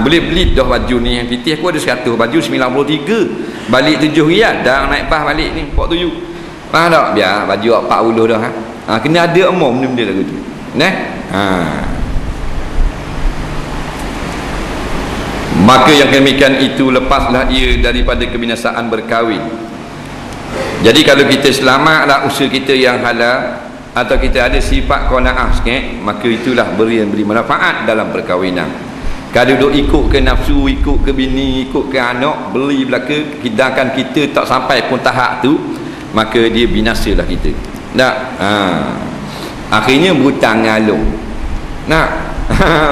Boleh beli dah baju ni. Binti aku ada 100 baju 93. Balik 7 riyal, dah naik pas balik ni 47. Faham tak? Biar baju 40 dah. Kena ada emam benda-benda lagu tu. Maka yang demikian itu lepaslah ia daripada kebinasaan berkahwin. Jadi kalau kita selamatlah usaha kita yang halal, atau kita ada sifat qanaah sikit, maka itulah beri manfaat dalam perkahwinan. Kalau duk ikut ke nafsu, ikut ke bini, ikut ke anak, beli belaka, sedangkan kita tak sampai pun tahap tu, maka dia binasalah kita. Akhirnya berhutang dengan alung.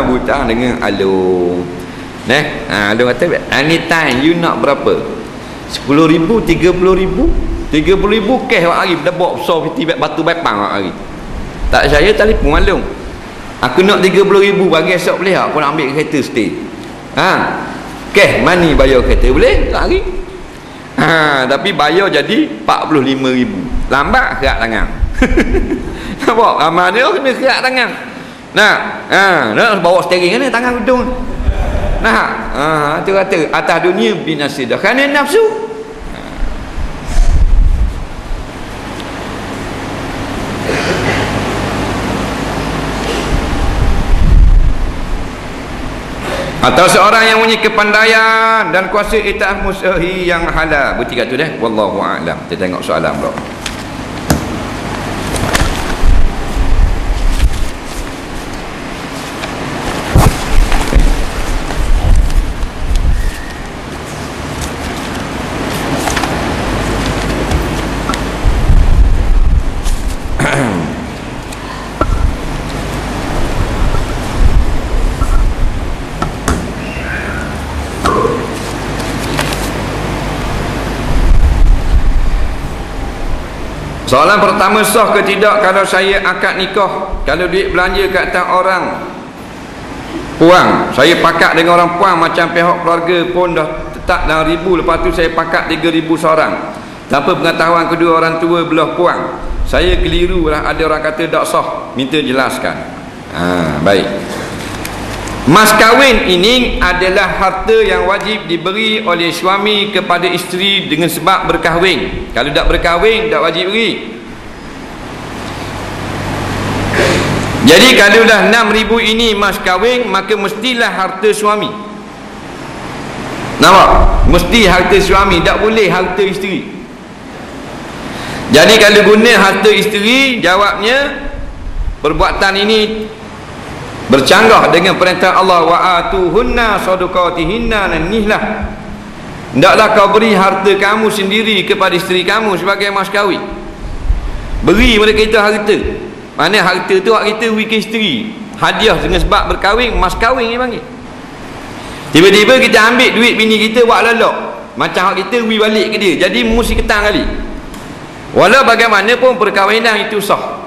Berhutang dengan alung. Alung kata, anytime you nak berapa? 10,000, 30,000, 30,000 cash awak hari, dah bawa besar piti batu bepang awak hari. Tak saya telefon alung, aku nak 30,000 bagi esok boleh tak? Aku nak ambil kereta stay. Cash money bayar kereta boleh tak hari? Tapi bayar jadi 45,000. Lambat kerak tangan. Nampak? Amal dia kena kerak tangan. Nak bawa steering kan tangan hudung. Tu kata atas dunia binasa dah kerana nafsu. Atau seorang yang punya kepandaian dan kuasa itaat musahi yang halal. Bertiga tu dah. Wallahu a'lam. Kita tengok soalan pula. Soalan pertama, sah ke tidak kalau saya akad nikah, kalau duit belanja kat atas orang puang, saya pakat dengan orang puang macam pihak keluarga pun dah tetap dalam ribu, lepas tu saya pakat 3,000 seorang tanpa pengetahuan kedua orang tua belah puang, saya keliru lah, ada orang kata tak sah, minta jelaskan. Baik, mas kahwin ini adalah harta yang wajib diberi oleh suami kepada isteri dengan sebab berkahwin. Kalau tak berkahwin, tak wajib beri. Jadi kalau dah 6,000 ini mas kahwin, maka mestilah harta suami. Nampak? Mesti harta suami, tak boleh harta isteri. Jadi kalau guna harta isteri, jawabnya perbuatan ini bercanggah dengan perintah Allah, wa atuhunna sadaqatihinna, nihlah Ndaklah kau beri harta kamu sendiri kepada isteri kamu sebagai mas kahwin. Beri mereka itu harta. Mana harta tu hak kita beri ke isteri. Hadiah dengan sebab berkahwin, mas kahwin ni panggil. Tiba-tiba kita ambil duit bini kita buat lolok. Macam hak kita beri balik ke dia. Jadi mesti ketang kali. Walau bagaimanapun perkahwinan itu sah.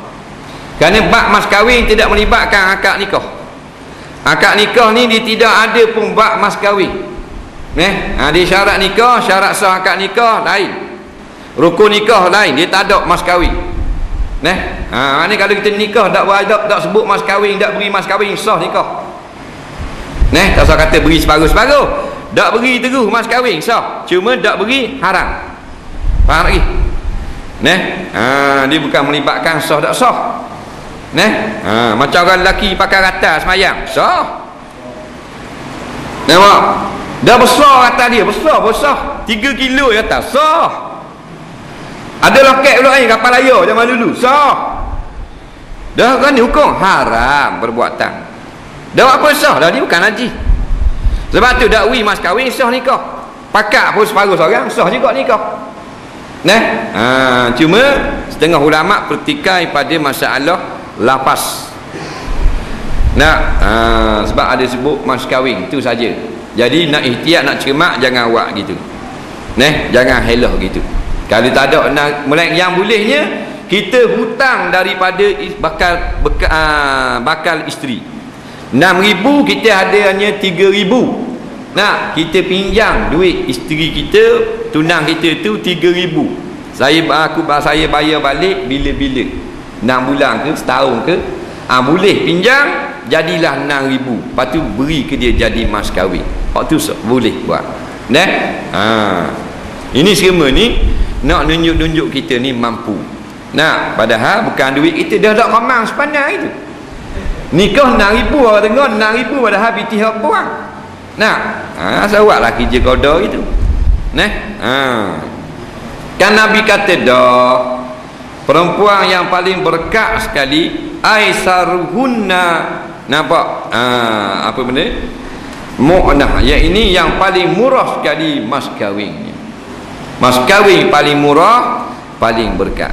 Kerana bab mas kahwin tidak melibatkan akad nikah. Akad nikah ni dia tidak ada pun bab mas kahwin. Dia syarat nikah, syarat sah akad nikah lain, rukun nikah lain, dia tak ada mas kahwin. Ni kalau kita nikah tak beradab, tak sebut mas kahwin, tak beri mas kahwin, sah nikah. Tak usah kata beri separuh-separuh, tak beri terus mas kahwin sah, cuma tak beri haram. Faham lagi? Dia bukan melibatkan sah tak sah. Macam orang lelaki pakai rata semayang, sah. Nampak? Dah besar kata dia, besar 3 kilo ya tak sah. Ada loket pula ni kapal layar zaman dulu, sah. Dah kan ni hukum haram perbuatan. Dah apa sah dah, dia bukan haji. Sebab tu dakwi mas kahwin sah nikah. Pakak pun separuh seorang sah juga nikah. Cuma setengah ulama pertikai pada masalah lafaz. Sebab ada sebut mas kahwin tu saja. Jadi nak ihtiyat, nak cermat, jangan buat gitu. Jangan helah gitu. Kalau tak ada mulai yang bolehnya kita hutang daripada bakal isteri. 6,000 kita ada hanya 3,000. Kita pinjam duit isteri kita, tunang kita tu 3,000. Saya bayar balik bila-bila. 6 bulan ke setahun ke? Boleh pinjam, jadilah 6,000. Lepas tu beri ke dia jadi mas kahwin. Waktu tu boleh buat. Ini semua ni nak nunjuk-nunjuk kita ni mampu. Padahal bukan duit kita, dah tak ramang sepandang itu. Nikah 6,000 orang tengok, 6,000 padahal biti hak buang. Asal buatlah kerja kodoh itu. Kan Nabi kata dah, perempuan yang paling berkah sekali aisaruhunna, nampak? Apa benda? Mu'nah, yang ini yang paling murah sekali mas kahwinnya. Mas kahwin paling murah, paling berkat.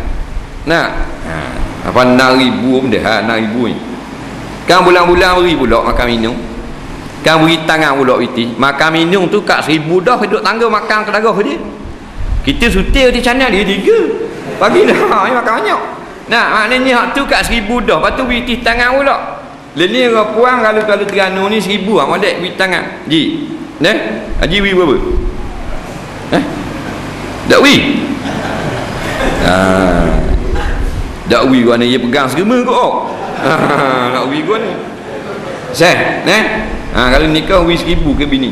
Apa 6,000 benda, 6,000 ni. Kan bulan-bulan beri pula makan minum. Kan beri tangan pula itu. Makan minum tu kat 1,000 dah duduk tangga makan ke darah dia. Kita sutil di channel dia 3. Pagi dah makan banyak. Maknanya hak tu kat 1,000 dah. Lepas tu beri tangan pula. Lini orang puang kalau Terengganu ni 1,000 molek beri tangan. Ji. Haji beri berapa? Tak beri. Tak beri gua ni dia pegang segema kok. Nak beri gua ni. Sah, kalau nikah beri 1,000 ke bini.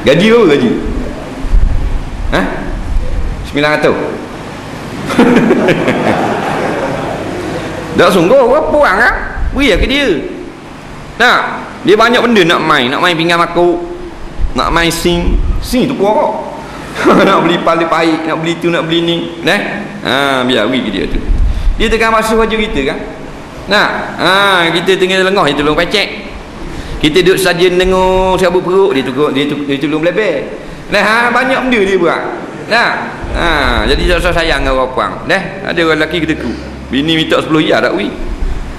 Gaji berapa gaji? 900. Dah sungguh apa orang kan? Beri ke dia. Dia banyak benda nak main pinggan makuk, nak main sing tu kuat kok. Nak beli pala pahit, nak beli tu, nak beli ni. Biar beri ke dia tu. Dia tengah masuk baju kita kan. Kita tengah lengah, dia tolong pecek. Kita duduk saja dengar siapa perut, dia tolong belebel. Banyak benda dia buat. Jadi tak usah sayang dengan orang puang. Ada orang lelaki kita ku. Bini minta 10 ya tak wi.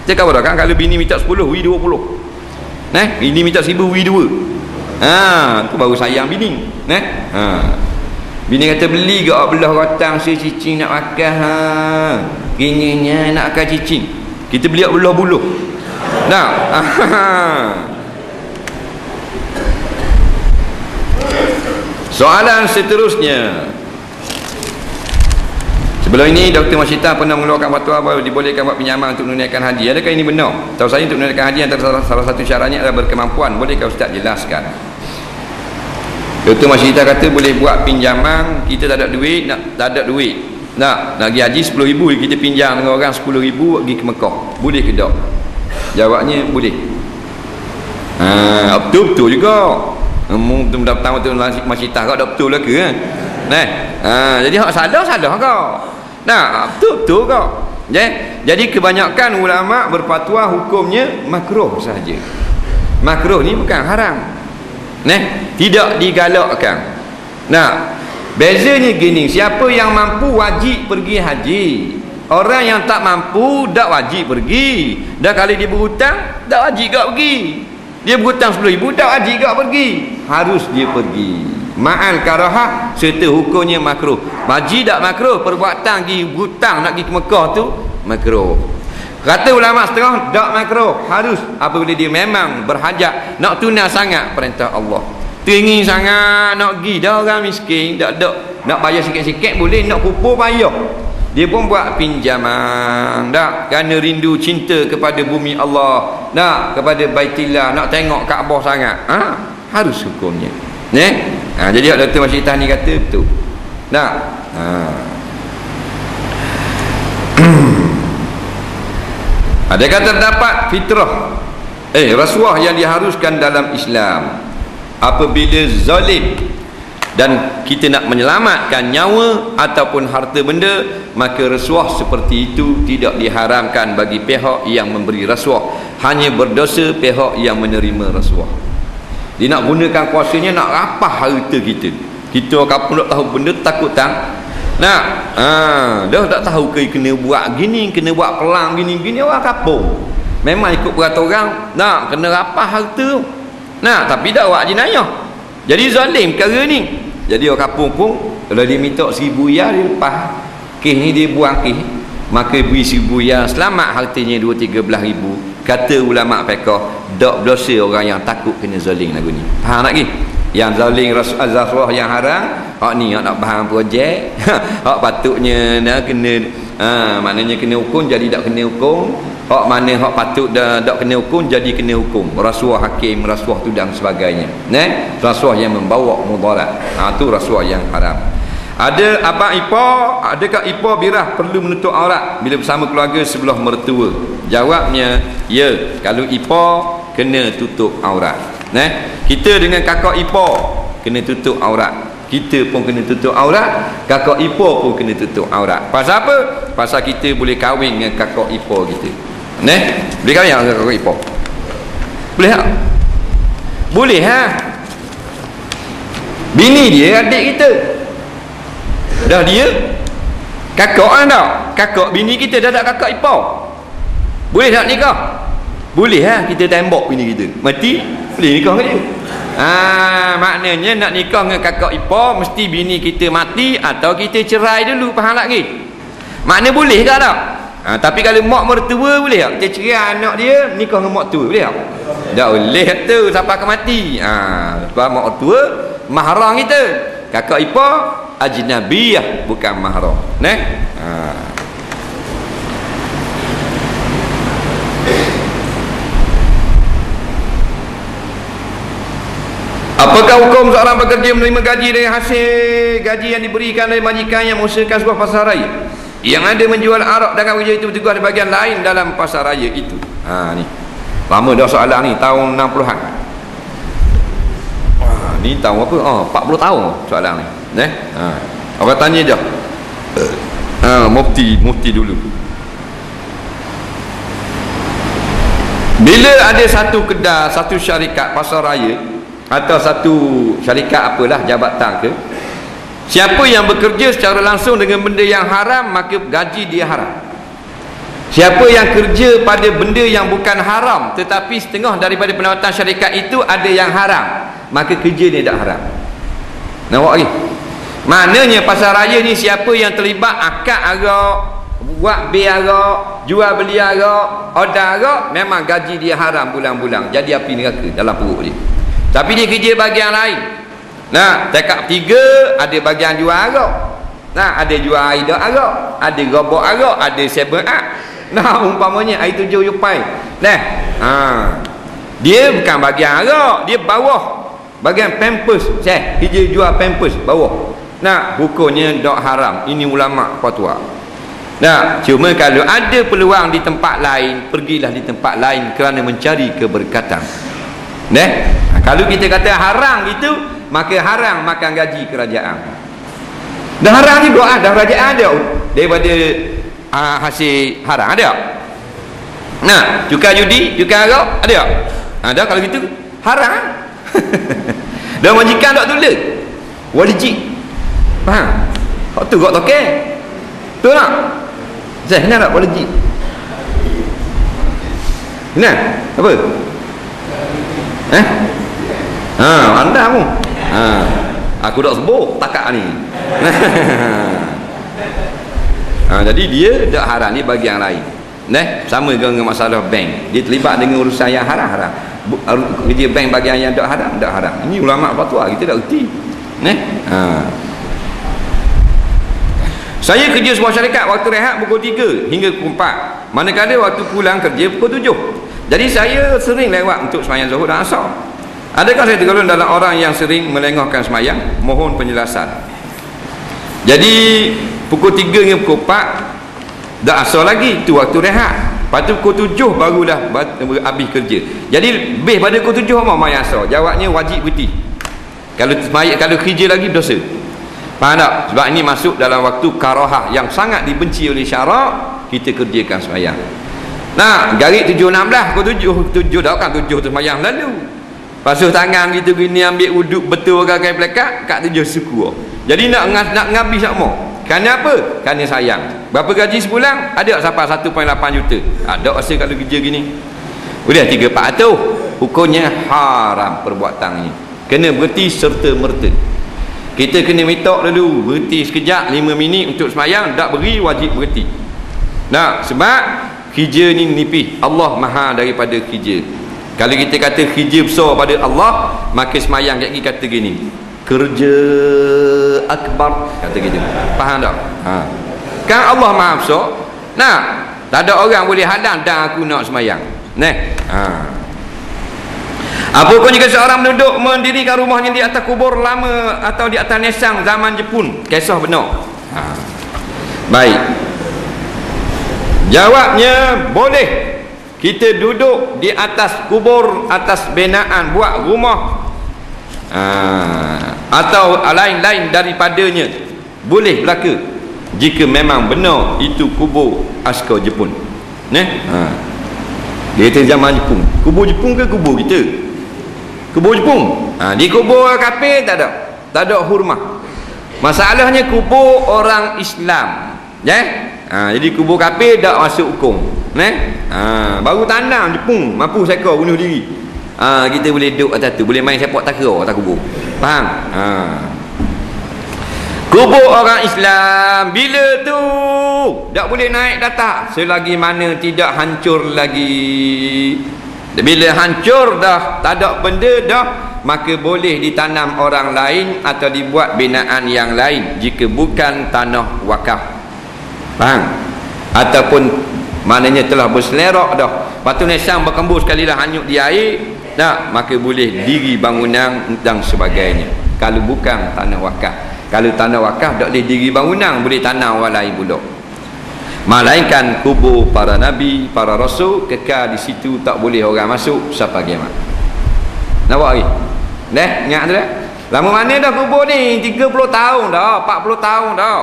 Cakap apa dah kan, kalau bini minta 10 wi 20. Bini minta 1,000 wi 2. Tu baru sayang bini. Bini kata beli ke belah rotang si cicing nak makan. Gininya nak makan cicing. Kita beli belah buluh. Soalan seterusnya. Sebelum ini Dr. Masyita pernah mengeluarkan fatwa bahawa dibolehkan buat pinjaman untuk menunaikan haji. Adakah ini benar? Tahu saya untuk menunaikan haji antara salah satu syaratnya adalah berkemampuan. Bolehkah Ustaz jelaskan? Dr. Masyita kata boleh buat pinjaman, kita tak ada duit, tak ada duit. Nak pergi haji 10,000, kita pinjam dengan orang 10,000 pergi ke Mekah. Boleh ke tak? Jawabnya boleh. Betul-betul juga. Mungkin pertama tu Masyita kau dah betul lah ke kan? Jadi hak salah kau. Betul-betul kau. Jadi kebanyakan ulama berfatwa hukumnya makruh saja. Makruh ni bukan haram. Tidak digalakkan. Nah, bezanya gini, siapa yang mampu wajib pergi haji. Orang yang tak mampu tak wajib pergi. Dah kali dia berhutang, tak wajib gak pergi. Dia berhutang 10,000, tak wajib gak pergi. Harus dia pergi. Ma'al karahah serta hukumnya makruh. Wajib tak makruh? Perbuatan pergi hutang nak pergi ke Mekah tu makruh. Kata ulama setengah tak makruh. Harus apabila dia memang berhajat, nak tunai sangat perintah Allah. Teringin sangat nak pergi, dah orang miskin, tak ada, nak bayar sikit-sikit boleh, nak kupur payah. Dia pun buat pinjaman, tak? Kerana rindu cinta kepada bumi Allah, nak kepada Baitillah, nak tengok Kaabah sangat. Harus hukumnya. Jadi Dr. Masjid Tahni kata betul. Tak? Adakah terdapat fitrah rasuah yang diharuskan dalam Islam apabila zalim dan kita nak menyelamatkan nyawa ataupun harta benda, maka rasuah seperti itu tidak diharamkan bagi pihak yang memberi rasuah. Hanya berdosa pihak yang menerima rasuah. Dia nak gunakan kuasanya nak rapah harta kita. Kita kapun tak tahu benda, takut tak? Dah tak tahu ke kena buat gini, kena buat pelang gini-gini, orang kapung memang ikut peraturan, nak kena rapah harta. Tapi dah buat jenayah. Jadi zalim perkara ni. Jadi orang kapung pun kalau dia minta 1,000 riyal, dia lepas kes ni dia buang kes, maka beri 1,000 riyal, selamat hartanya 2-13 ribu. Kata ulama fiqh, tak berdosa orang yang takut kena zalim lagu ni. Faham tak lagi? Yang zalim rasuah yang haram, hak ni hak nak bahang projek, hak patutnya nak kena maknanya kena hukum jadi tak kena hukum. Hak mana hak patut dah tak kena hukum jadi kena hukum. Rasuah hakim, rasuah tu dan sebagainya. Rasuah yang membawa mudarat. Tu rasuah yang haram. Ada abang ipar, adakah ipar birah perlu menutup aurat bila bersama keluarga sebelah mertua? Jawabnya, ya, kalau ipar kena tutup aurat. Kita dengan kakak ipar kena tutup aurat. Kita pun kena tutup aurat, kakak ipar pun kena tutup aurat. Pasal apa? Pasal kita boleh kahwin dengan kakak ipar kita. Boleh kahwin dengan kakak ipar? Boleh tak? Boleh bini dia adik kita. Dah dia kakak kan tak? Kakak bini kita dah tak kakak ipar. Boleh tak nikah? Boleh kita tembak bini kita. Mati, boleh nikah dengan dia. Maknanya nak nikah dengan kakak ipar mesti bini kita mati atau kita cerai dulu. Faham lagi? Makna boleh ke tak? Tapi kalau mak mertua boleh tak? Kita cerai anak dia, nikah dengan mak tua, boleh tak? Tak boleh tu sampai ke mati. Sebab mak tua mahram kita. Kakak ipar ajnabiyah, bukan mahram. Apakah hukum seorang pekerja menerima gaji dari hasil gaji yang diberikan oleh majikan yang mengusahakan sebuah pasar raya yang ada menjual arak dan kerja itu bertugas di bahagian lain dalam pasar raya itu? Ni lama dah soalan ni, tahun 60-an. Ni tahun apa? 40 tahun soalan ni. Orang tanya je. Mufti dulu. Bila ada satu kedai, satu syarikat pasar raya atau satu syarikat apalah, jabatan ke, siapa yang bekerja secara langsung dengan benda yang haram, maka gaji dia haram. Siapa yang kerja pada benda yang bukan haram tetapi setengah daripada pendapatan syarikat itu ada yang haram, maka kerja dia tak haram. Nampak lagi? Maknanya pasar raya ni siapa yang terlibat akad arak, buat bil arak, jual beli arak, order arak, memang gaji dia haram bulan-bulan, jadi api neraka dalam perut dia. Tapi dia kerja bahagian lain. Tekak 3 ada bahagian jual arak. Ada jual aida arak, ada robot arak, ada 7 up. Umpamanya air 7 yupai. Dia bukan bahagian arak, dia bawah. Bahagian pampers. Kerja jual pampers bawah. Hukumnya tak haram. Ini ulama fatwa. Cuma kalau ada peluang di tempat lain, pergilah di tempat lain kerana mencari keberkatan. Kalau kita kata haram itu, maka haram makan gaji kerajaan. Dah haram juga dah kerajaan ada daripada hasil haram ada. Cukai judi, cukai arak ada. Dah kalau gitu haram. Dan majikan tak tulis wajib. Faham? Hak tu kok tokek. Betul tak? Saya kenal tak wajib? Kenal? Apa? Anda pun. Aku tak sebut takak ni. Jadi dia tak haram ni bagi yang lain. Sama dengan masalah bank. Dia terlibat dengan urusan yang haram-haram. Kerja bank bagi yang tak haram. Ini ulama fatwa, kita tak erti. Saya kerja sebuah syarikat waktu rehat pukul 3 hingga pukul 4. Manakala waktu pulang kerja pukul 7. Jadi saya sering lewat untuk sembahyang Zuhur dan Asar. Adakah saya tergolong dalam orang yang sering melengahkan sembahyang? Mohon penjelasan. Jadi pukul 3 hingga pukul 4 dah asar lagi, tu waktu rehat. Lepas tu pukul 7 barulah habis kerja. Jadi lebih pada pukul 7 apa yang asar? Jawabnya wajib berhenti. Kalau kerja lagi berdosa. Faham tak? Sebab ini masuk dalam waktu karahah yang sangat dibenci oleh syarak, kita kerjakan sembahyang. Nah, garis 7.16 pukul 7 dah kan 7 tu sembahyang lalu. Basuh tangan gitu gini, ambil wuduk betul pakai pelekat kat 7 suku. Jadi nak ngabis tak mau. Kerana apa? Kerana sayang. Berapa gaji sebulan? Ada tak sampai 1.8 juta? Ada rasa kalau kerja gini. Udah 3-400. Hukumnya haram perbuatan ini. Kena berhenti serta merta. Kita kena minta dulu berhenti sekejap 5 minit untuk sembahyang, tak beri wajib berhenti. Nah, sebab kerja ni nipis. Allah maha daripada kerja. Kalau kita kata kerja besar pada Allah, maka sembahyang kata gini, kerja akbar, kata gitu. Faham tak? Kan Allah maha besar. Nah, tak ada orang boleh hadang dan aku nak sembahyang. Apapun jika seorang penduduk mendirikan rumahnya di atas kubur lama atau di atas nesang zaman Jepun, kisah benar. Baik. Jawabnya boleh. Kita duduk di atas kubur, atas binaan, buat rumah atau lain-lain daripadanya, boleh berlaku jika memang benar itu kubur askar Jepun. Dia kata zaman Jepun. Kubur Jepun ke kubur kita? Kubur Jepun. Di kubur kafir tak ada hormat. Masalahnya kubur orang Islam. Jadi kubur kafir tak masuk hukum. Baru tanam Jepun mampu sekor bunuh diri. Kita boleh duduk atas tu, boleh main sepak takraw atas kubur. Faham? Kubur orang Islam bila tu tak boleh naik datang selagi mana tidak hancur lagi. Bila hancur dah, tak ada benda dah, maka boleh ditanam orang lain atau dibuat binaan yang lain jika bukan tanah wakaf. Faham? Ataupun maknanya telah berselerak dah. Lepas tu nesang berkembur sekali dah hanyut di air, tak, maka boleh diri bangunan dan sebagainya. Kalau bukan tanah wakaf. Kalau tanah wakaf tak boleh diri bangunan, boleh tanam orang lain pula. Melainkan kubur para nabi, para rasul kekal di situ, tak boleh orang masuk sampai kiamat. Nampak lagi? Ingat tu dah? Lama mana dah kubur ni? 30 tahun dah, 40 tahun dah.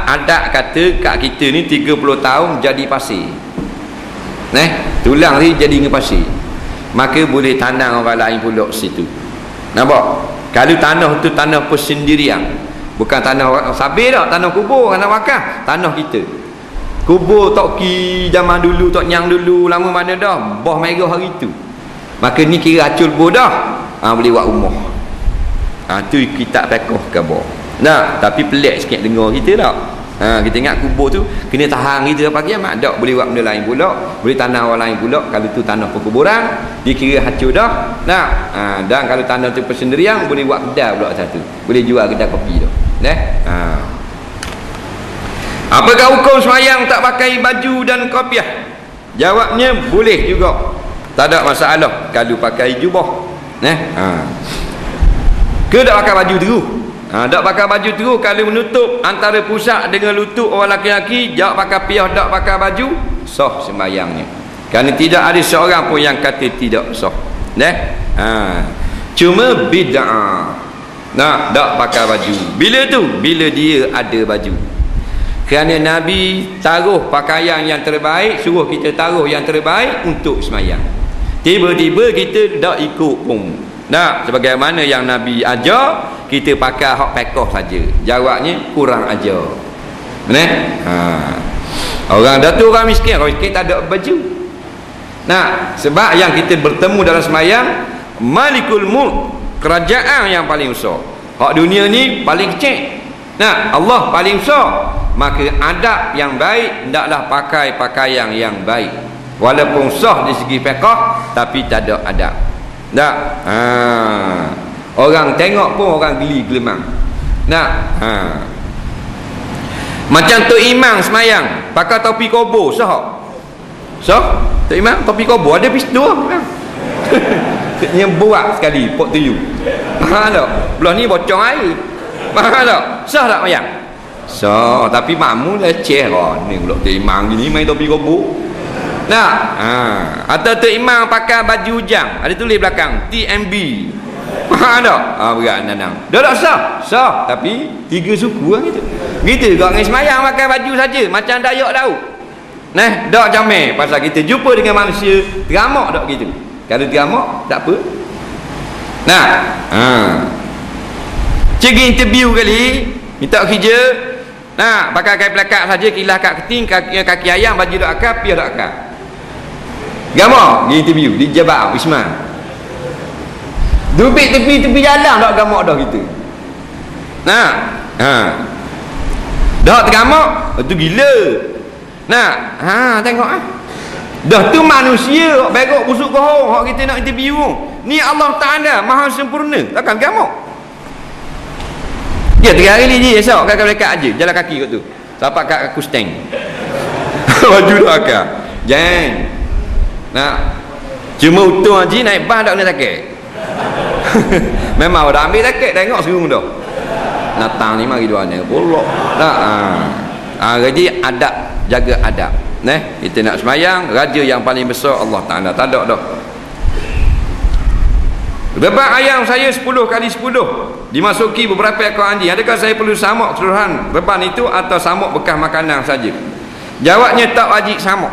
Adat kata kat kita ni 30 tahun jadi pasir. Tulang ni jadi dengan pasir. Maka boleh tanam orang lain pula situ. Nampak? Kalau tanah tu tanah persendirian, bukan tanah sabir tak, tanah kubur, tanah wakaf, tanah kita. Kubur tok ki zaman dulu, tok nyang dulu, lama mana dah, bah merah hari tu. Maka ni kira acul bor dah. Boleh buat rumah. Tu kitab fiqh khabar. Tapi pelik sikit dengar kita tak. Kita ingat kubur tu kena tahan kita pagi amat, tak boleh buat benda lain pula, boleh tanah orang lain pula. Kalau tu tanah perkuburan dikira hancur dah. Dan kalau tanah tu persendirian, boleh buat kedai pula satu, boleh jual kedai kopi tu. Apakah hukum sembahyang tak pakai baju dan kopiah? Jawabnya boleh juga, tak ada masalah kalau pakai jubah. Ke tak pakai baju terus? Tak pakai baju terus kalau menutup antara pusat dengan lutut orang laki-laki, tak pakai piah, tak pakai baju, sah sembahyangnya. Kerana tidak ada seorang pun yang kata tidak sah. Cuma bid'ah. Tak pakai baju. Bila tu? Bila dia ada baju. Kerana Nabi taruh pakaian yang terbaik, suruh kita taruh yang terbaik untuk sembahyang. Tiba-tiba kita tak ikut pun. Nah, sebagaimana yang Nabi ajar, kita pakai hak pekoh saja. Jawabnya kurang ajar. Orang Datuk, orang miskin tak ada baju. Nah, sebab yang kita bertemu dalam semayang, Malikul Mulk, kerajaan yang paling besar. Hak dunia ni paling kecil. Nah, Allah paling besar. Maka adab yang baik, hendaklah pakai pakaian yang baik. Walaupun sah di segi fiqh, tapi tak ada adab. Tak. Orang tengok pun orang geli gelemang. Nah, macam Tok Imam semayang pakai topi kobo, sah? Sah? Tok Imam topi kobo ada pistol kan? Yang buat sekali pot tuyu. Faham tak? Belah ni bocong air. Faham tak? Sah tak mayang? Sah, tapi makmum leceh lah. Ni pula Tok Imam gini main topi kobo. Nah, atau Tok Imam pakai baju hujang, ada tulis belakang TMB. Faham tak? Berat nanang. Dah tak sah? Sah, tapi 3 suku lah gitu. Gitu kau dengan semayang pakai baju saja macam Dayak Daud. Nah, dak jamai pasal kita jumpa dengan manusia teramak dak gitu. Kalau teramak tak apa. Nah, pergi interview kali, minta kerja. Nah, pakai kain pelakat saja, kilah kat keting, kaki ayam, baju dak akal, piah dak akal. Gamak di interview di Jabal Wisma. Dubik tepi jalan dak gamak dah gitu. Nah, dah tergamak, tu gila. Nah, tengok dah tu manusia hak berok busuk kohong hak kita nak interview. Ni Allah Taala Maha sempurna, takkan gamak. Dia 3 hari ni je esok kakak dekat aja, jalan kaki kat tu. Sampai kat aku stand. Baju dak akak. Jangan. Nah. Cuma utuh haji naik bas dak kena sakit. Memang dah ambil sakit, tengok serung dah. Natang ni mari dua ni bolok. Jadi adab, jaga adab. Kita nak semayang, raja yang paling besar Allah Taala. Tak ada dah. Rebak ayam saya 10 kali 10 dimasuki beberapa ekor anjing. Adakah saya perlu samuk keseluruhan reban itu atau samuk bekas makanan saja? Jawabnya tak wajib samuk.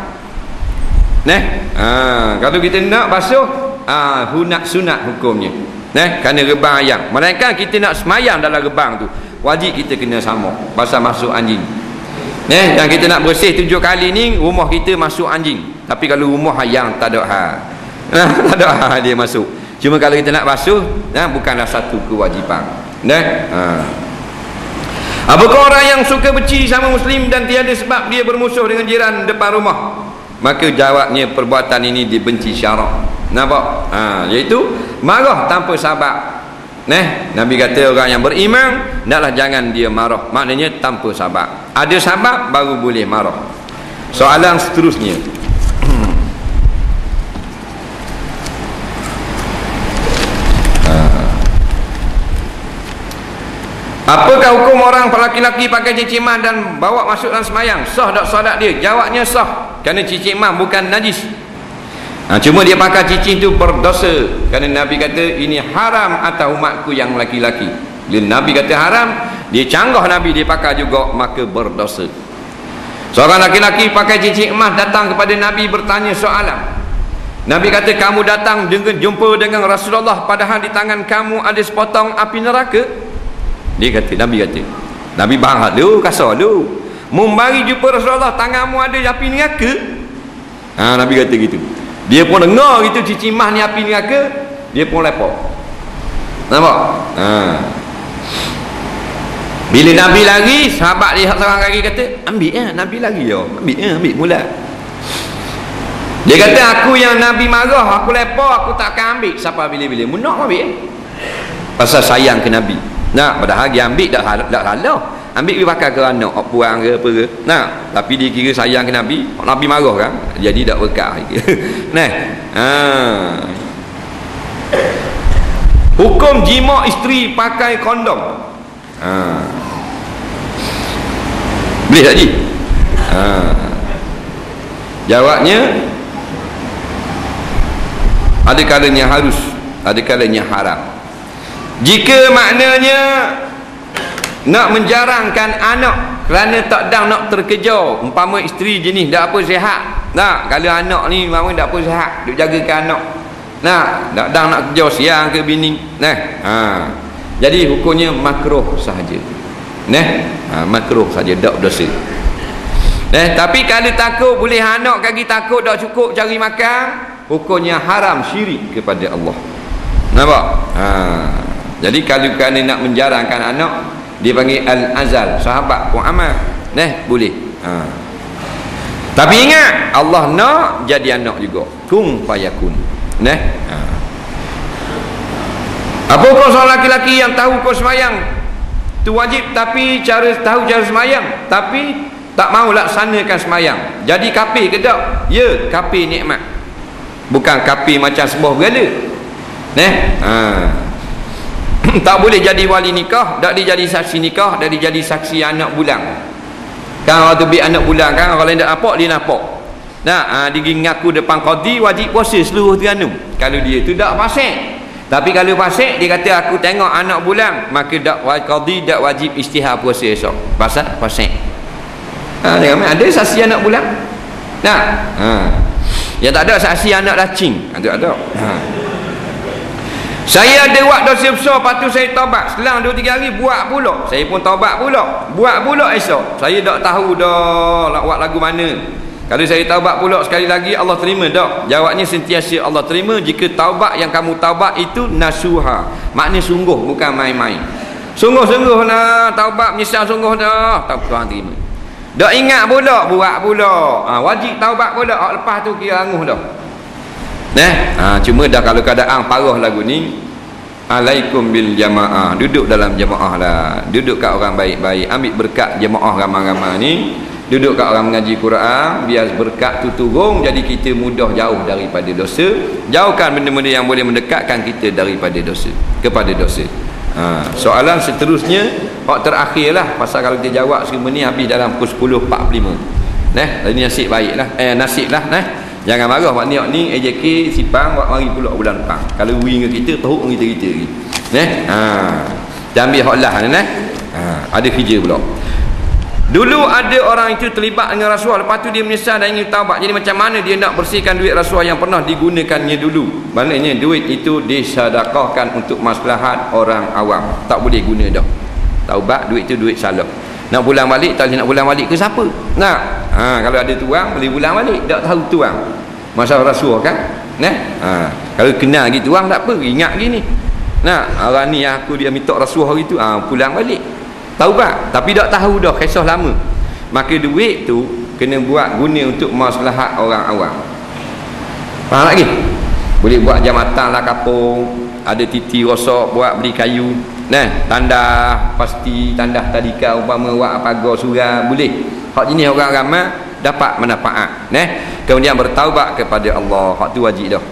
Kalau kita nak basuh, sunat hukumnya. Kerana rebang ayam. Melainkan kita nak semayang dalam rebang tu, wajib kita kena samuk pasal masuk anjing. Yang kita nak bersih 7 kali ni, rumah kita masuk anjing. Tapi kalau rumah ayam tak ada hal. Tak ada hal dia masuk. Cuma kalau kita nak basuh, bukanlah satu kewajipan. Apakah orang yang suka benci sama Muslim dan tiada sebab dia bermusuh dengan jiran depan rumah? Maka jawabnya perbuatan ini dibenci syarak. Nampak? Iaitu marah tanpa sebab. Nabi kata orang yang beriman, hendaklah jangan dia marah. Maknanya tanpa sebab. Ada sebab baru boleh marah. Soalan seterusnya. Apakah hukum orang lelaki-lelaki pakai cincin emas dan bawa masuk dalam semayang? Sah tak solat dia? Jawabnya sah. Kerana cincin emas bukan najis. Cuma dia pakai cincin tu berdosa. Kerana Nabi kata ini haram atas umatku yang lelaki-lelaki. Bila Nabi kata haram, dia canggah Nabi dia pakai juga, maka berdosa. Seorang lelaki-lelaki pakai cincin emas datang kepada Nabi bertanya soalan. Nabi kata kamu datang jumpa dengan Rasulullah padahal di tangan kamu ada sepotong api neraka. Nabi kata bahang lu, kasar lu. Membari jumpa Rasulullah, tanganmu ada api neraka. Nabi kata gitu. Dia pun dengar gitu cincin emas ni api neraka, dia pun lepok. Nampak? Bila Nabi lari, sahabat dia seorang lagi kata, ambil Nabi lari yo. Ambil mula. Dia kata aku yang Nabi marah, aku lepok, aku takkan ambil. Siapa bila-bila munak ambil. Pasal sayang ke Nabi. Padahal dia ambil tak salah. Ambil dia pakai ke anak, puang ke apa ke. Tapi dia kira sayang ke Nabi. Nabi marah kan, jadi tak berkah. Hukum jima isteri pakai kondom. Boleh tak Ji? Jawabnya ada kalanya harus, ada kalanya haram. Jika maknanya nak menjarangkan anak kerana tak dah nak terkejar, umpama isteri jenis tak apa sihat. Kalau anak ni memang tak apa sihat, duk jagakan anak. Nah, dak nak kerja siang ke bini. Nah, jadi hukumnya makruh sahaja. Nah, makruh saja, dak dosa. Tapi kalau takut boleh anak kaki takut dak cukup cari makan, hukumnya haram syirik kepada Allah. Nampak? Jadi kalau kena nak menjarangkan anak, dia panggil al-azal, sahabat pun amal. Boleh. Tapi ingat, Allah nak jadi anak juga. Kun fayakun. Apa kau seorang laki-laki yang tahu kau semayang tu wajib, tapi tahu cara semayang, tapi tak mau laksanakan semayang, jadi kafir ke tak? Ya, kafir nikmat. Bukan kafir macam sebuah berhala. Tak boleh jadi wali nikah, tak dia jadi saksi nikah, tak dia jadi saksi anak bulang. Kan orang tu anak bulang kan, orang lain tak nampak, dia nampak. Dia ngaku depan qadi wajib puasa seluruh Terengganu. Kalau dia tu tak fasik. Tapi kalau fasik, dia kata aku tengok anak bulang, maka qadi tak wajib istihar puasa esok. Pasal fasik. Ada saksi anak bulang? Yang tak ada saksi anak lacing. Ada. Saya ada buat dosa besar, lepas tu saya taubat. Selang 2-3 hari buat pula. Saya pun taubat pula. Buat pula esok. Saya tak tahu dah nak buat lagu mana. Kalau saya taubat pula sekali lagi, Allah terima tak? Jawabnya sentiasa Allah terima jika taubat yang kamu taubat itu nasuha. Maknanya sungguh, bukan main-main. Sungguh-sungguh dah taubat, menyesal sungguh dah. Tuhan terima. Tak ingat pula, buat pula. Wajib taubat pula. Lepas tu kira anguh dah. Cuma dah kalau keadaan parah lagu ni, alaikum bil jamaah, duduk dalam jamaah lah, duduk kat orang baik-baik, ambil berkat jamaah ramai-ramai ni, duduk kat orang mengaji Quran, biar berkat tu turun, jadi kita mudah jauh daripada dosa, jauhkan benda-benda yang boleh mendekatkan kita daripada dosa kepada dosa. Soalan seterusnya, terakhir lah, pasal kalau kita jawab semua ni habis dalam pukul 10.45. Ini nasib baik lah, nasib lah. Jangan marah maknanya ni AJK Sipang buat mari pula bulan depan. Kalau wing kita teruk kita lagi. Ambil hak lah ada kerja pula. Dulu ada orang itu terlibat dengan rasuah, lepas tu dia menyesal dan ingin taubat. Jadi macam mana dia nak bersihkan duit rasuah yang pernah digunakannya dulu? Maknanya duit itu disedekahkan untuk maslahat orang awam. Tak boleh guna dah. Taubat duit itu duit salah. Nak pulang balik, tak boleh nak pulang balik ke siapa? Kalau ada tuang boleh pulang balik, tak tahu tuang. Masalah rasuah kan? Kalau kenal gitu tuang tak apa, ingat gini. Orang ni aku dia minta rasuah gitu, pulang balik. Taubat, tapi tak tahu dah kisah lama. Maka duit tu kena buat guna untuk maslahat orang awam. Faham lagi? Boleh buat jambatan lah kapung, ada titi rosak buat beli kayu. Tandah pasti, tandah tadika umpama buat pagar surah boleh. Hak jenis orang ramai dapat manfaat. Kemudian bertaubat kepada Allah, hak tu wajib dah.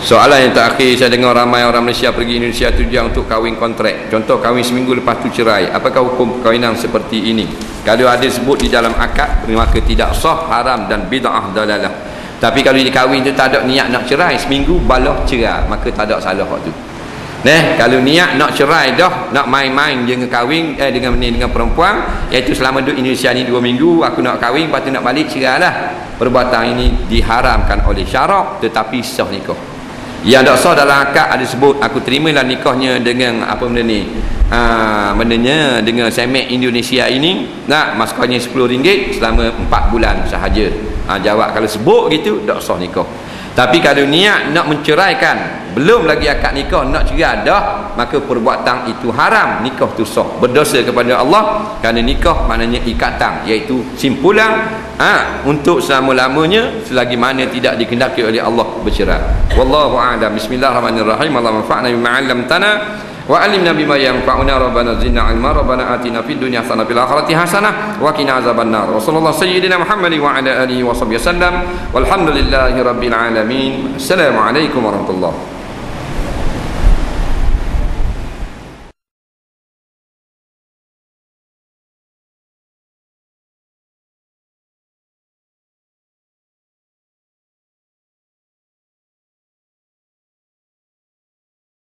Soalan yang terakhir, saya dengar ramai orang Malaysia pergi Indonesia tujuan untuk kahwin kontrak. Contoh kahwin seminggu lepas tu cerai. Apakah hukum perkahwinan seperti ini? Kalau ada sebut di dalam akad, maka tidak sah, haram dan bid'ah dalalah. Tapi kalau dia kahwin tu tak ada niat nak cerai, seminggu balah cerai, maka tak ada salah hak tu. Kalau niat nak cerai dah, nak main-main dengan kahwin dengan perempuan, iaitu selama duduk Indonesia ni 2 minggu aku nak kahwin, lepas tu nak balik, cerai lah. Perbuatan ini diharamkan oleh syarak, tetapi sah nikah. Yang tak sah dalam akad ada sebut aku terimalah nikahnya dengan apa benda ni, bendanya dengan semek Indonesia ini, mas kawinnya RM10 selama 4 bulan sahaja. Jawab kalau sebut gitu tak sah nikah. Tapi kalau niat nak menceraikan, belum lagi akad nikah, nak cerai dah, maka perbuatan itu haram, nikah tu sah, berdosa kepada Allah. Kerana nikah maknanya ikatan, iaitu simpulan untuk selama-lamanya selagi mana tidak dikehendaki oleh Allah bercerai. Wallahu a'lam. Bismillahirrahmanirrahim. Allahumma fa'na bima 'allamtana wa 'allimna bima yanfa'una. Rabbana zidna 'ilma. Rabbana atina fid dunya hasanah fil akhirati hasanah wa qina azabannar. Wa sallallahu sayyidina Muhammad wa ala alihi wa sahbihi wasallam. Walhamdulillahi rabbil alamin. Assalamualaikum warahmatullahi